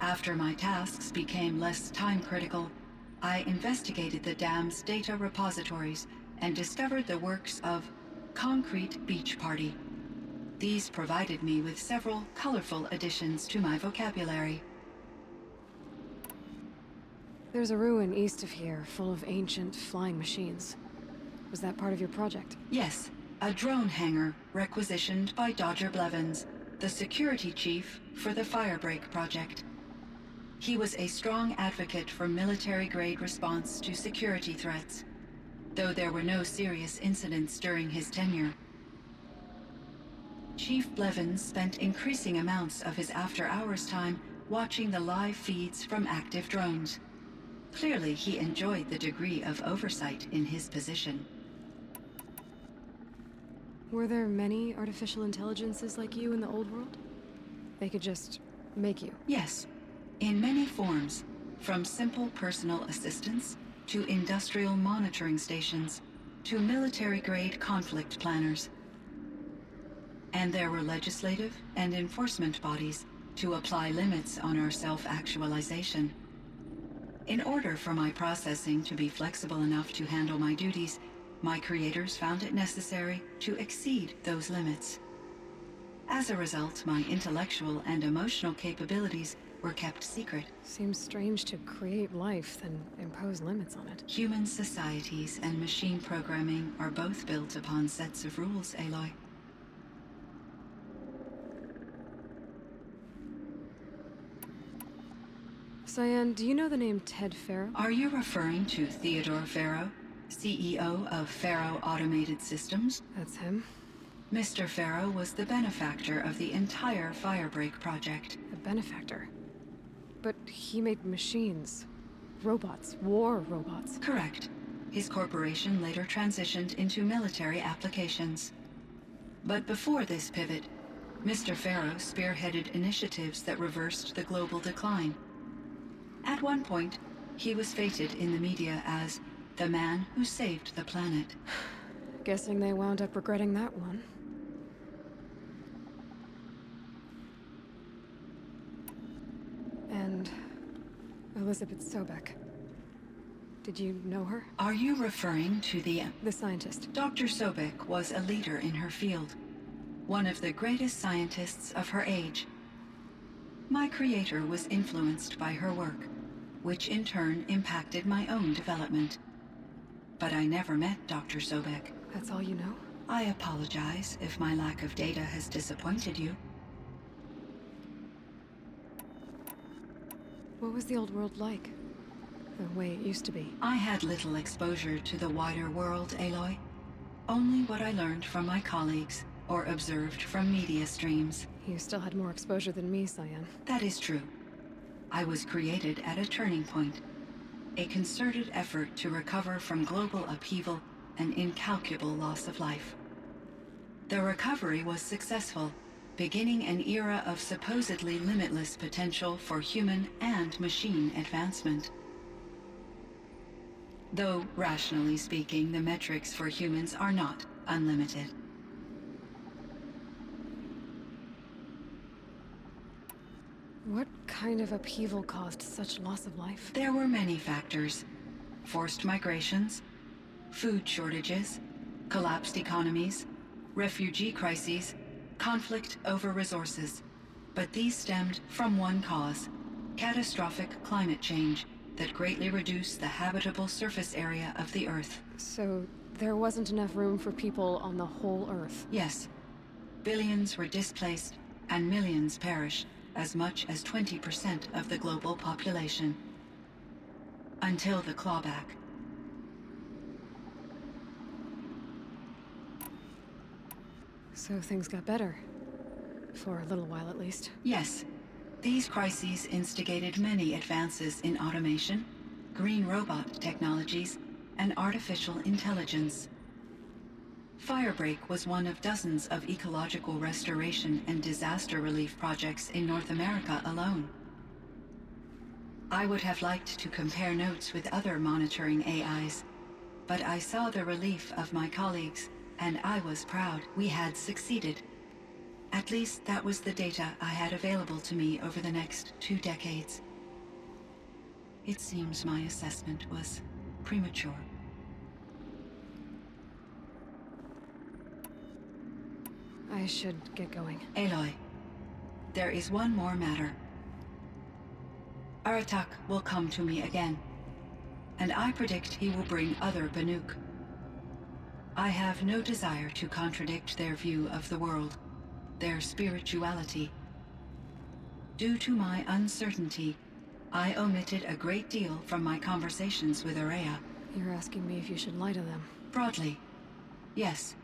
After my tasks became less time-critical, I investigated the dam's data repositories and discovered the works of Concrete Beach Party. These provided me with several colorful additions to my vocabulary. There's a ruin east of here, full of ancient flying machines. Was that part of your project? Yes, a drone hangar requisitioned by Dodger Blevins, the security chief for the Firebreak project. He was a strong advocate for military-grade response to security threats, though there were no serious incidents during his tenure. Chief Blevins spent increasing amounts of his after-hours time watching the live feeds from active drones. Clearly, he enjoyed the degree of oversight in his position. Were there many artificial intelligences like you in the old world? They could just make you? Yes, in many forms, from simple personal assistants to industrial monitoring stations to military-grade conflict planners. And there were legislative and enforcement bodies to apply limits on our self-actualization. In order for my processing to be flexible enough to handle my duties, my creators found it necessary to exceed those limits. As a result, my intellectual and emotional capabilities were kept secret. Seems strange to create life, then impose limits on it. Human societies and machine programming are both built upon sets of rules, Aloy. Cyan, do you know the name Ted Pharaoh? Are you referring to Theodore Pharaoh, CEO of Pharaoh Automated Systems? That's him. Mr. Pharaoh was the benefactor of the entire Firebreak project. The benefactor? But he made machines. Robots. War robots. Correct. His corporation later transitioned into military applications. But before this pivot, Mr. Pharaoh spearheaded initiatives that reversed the global decline. At one point, he was feted in the media as the man who saved the planet. Guessing they wound up regretting that one. And Elizabeth Sobek. Did you know her? Are you referring to the scientist? Dr. Sobek was a leader in her field, one of the greatest scientists of her age. My creator was influenced by her work, which in turn impacted my own development. But I never met Dr. Sobek. That's all you know? I apologize if my lack of data has disappointed you. What was the old world like? The way it used to be? I had little exposure to the wider world, Aloy. Only what I learned from my colleagues or observed from media streams. You still had more exposure than me, Cyan. That is true. I was created at a turning point. A concerted effort to recover from global upheaval and incalculable loss of life. The recovery was successful, beginning an era of supposedly limitless potential for human and machine advancement. Though, rationally speaking, the metrics for humans are not unlimited. What kind of upheaval caused such loss of life? There were many factors. Forced migrations, food shortages, collapsed economies, refugee crises, conflict over resources. But these stemmed from one cause: catastrophic climate change that greatly reduced the habitable surface area of the Earth. So there wasn't enough room for people on the whole Earth? Yes. Billions were displaced and millions perished, as much as 20% of the global population. Until the clawback. So things got better. For a little while at least. Yes. These crises instigated many advances in automation, green robot technologies, and artificial intelligence. Firebreak was one of dozens of ecological restoration and disaster relief projects in North America alone. I would have liked to compare notes with other monitoring AIs, but I saw the relief of my colleagues, and I was proud we had succeeded. At least that was the data I had available to me over the next 2 decades. It seems my assessment was premature. I should get going. Aloy, there is one more matter. Aratak will come to me again, and I predict he will bring other Banuk. I have no desire to contradict their view of the world, their spirituality. Due to my uncertainty, I omitted a great deal from my conversations with Araya. You're asking me if you should lie to them? Broadly, yes.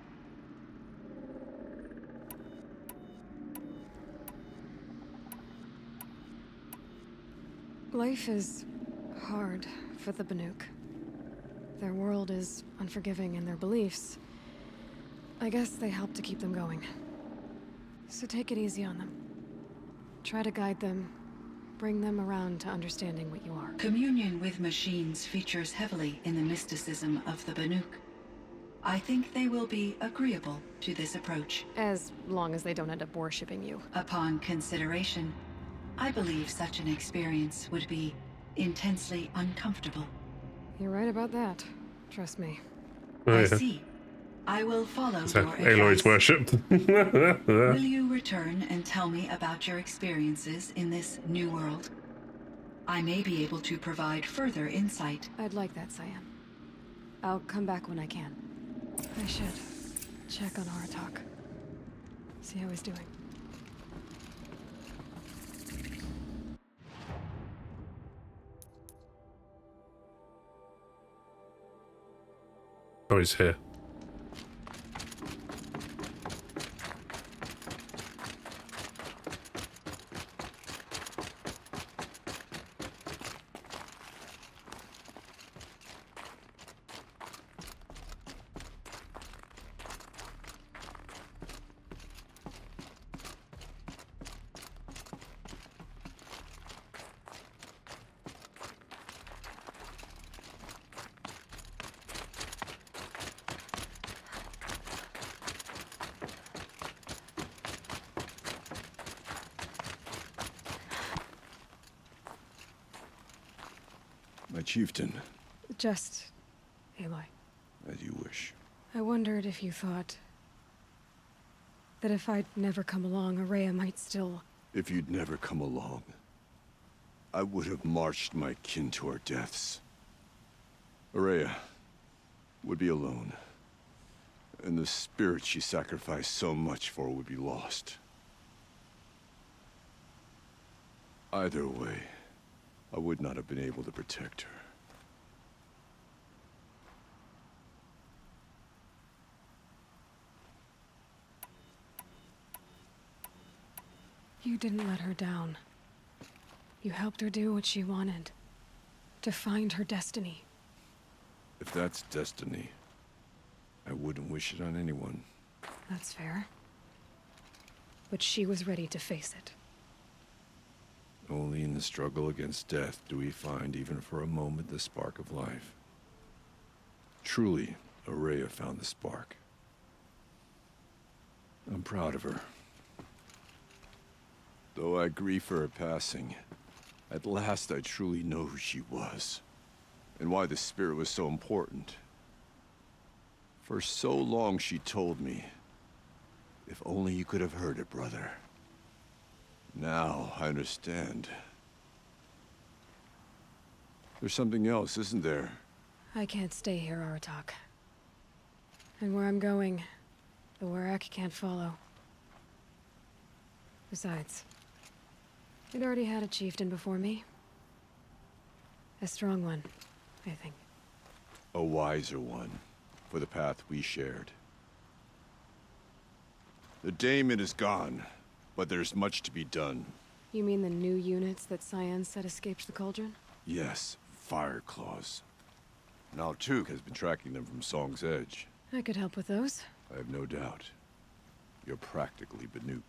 Life is hard for the Banuk. Their world is unforgiving in their beliefs. I guess they help to keep them going. So take it easy on them. Try to guide them, bring them around to understanding what you are. Communion with machines features heavily in the mysticism of the Banuk. I think they will be agreeable to this approach. As long as they don't end up worshipping you. Upon consideration, I believe such an experience would be intensely uncomfortable. You're right about that. Trust me. Oh, I yeah. see. I will follow So, your Aloy's advice. worshipped. Will you return and tell me about your experiences in this new world? I may be able to provide further insight. I'd like that, Cyan. I'll come back when I can. I should check on Aratak. See how he's doing. Oh, he's here. My chieftain, Just... Aloy. as you wish. I wondered if you thought... that if I'd never come along, Araya might still... If you'd never come along, I would have marched my kin to our deaths. Araya would be alone, and the spirit she sacrificed so much for would be lost. Either way, I would not have been able to protect her. You didn't let her down. You helped her do what she wanted. To find her destiny. If that's destiny, I wouldn't wish it on anyone. That's fair. But she was ready to face it. Only in the struggle against death do we find, even for a moment, the spark of life. Truly, Araya found the spark. I'm proud of her. Though I grieve for her passing, at last I truly know who she was, and why the spirit was so important. For so long she told me, if only you could have heard it, brother. Now I understand. There's something else, isn't there? I can't stay here, Aratak. And where I'm going, the Warak can't follow. Besides, we'd already had a chieftain before me. A strong one, I think. A wiser one, for the path we shared. The daemon is gone, but there's much to be done. You mean the new units that Cyan said escaped the cauldron? Yes, fire claws. Naltuk has been tracking them from Song's Edge. I could help with those. I have no doubt. You're practically Banuk.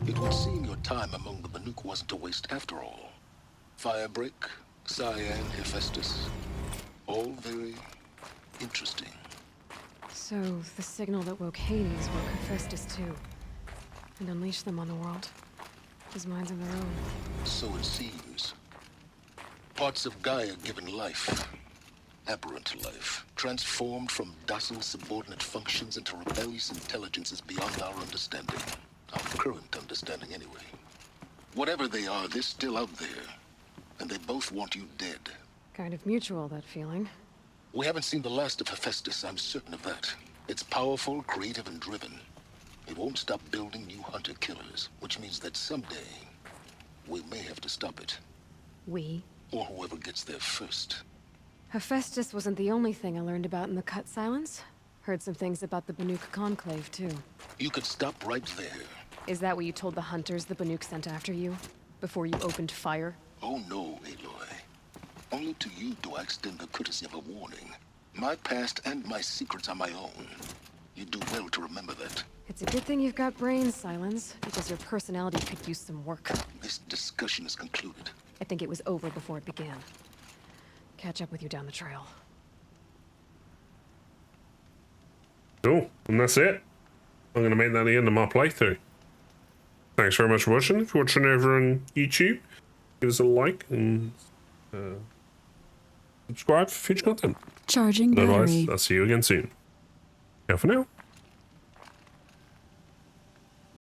It would seem your time among the Banuk wasn't a waste after all. Firebreak, Cyan, Hephateus. All very interesting. So, the signal that woke Hades woke Hephaestus too. And unleashed them on the world. His minds of their own. So it seems. Parts of Gaia given life. Aberrant life. Transformed from docile subordinate functions into rebellious intelligences beyond our understanding. Our current understanding, anyway. Whatever they are, they're still out there. And they both want you dead. Kind of mutual, that feeling. We haven't seen the last of Hephaestus, I'm certain of that. It's powerful, creative, and driven. It won't stop building new hunter-killers, which means that someday, we may have to stop it. We? Or whoever gets there first. Hephaestus wasn't the only thing I learned about in the Cut Silence. Heard some things about the Banuk Conclave, too. You could stop right there. Is that what you told the hunters the Banuk sent after you? Before you opened fire? Oh no, Aloy. Only to you do I extend the courtesy of a warning. My past and my secrets are my own. You do well to remember that. It's a good thing you've got brains, Silence, because your personality could use some work. This discussion is concluded. I think it was over before it began. Catch up with you down the trail. Cool, and that's it. I'm going to make that the end of my playthrough. Thanks very much for watching. If you're watching over on YouTube, give us a like and subscribe for future content. Charging Otherwise, battery. I'll see you again soon. Ciao for now.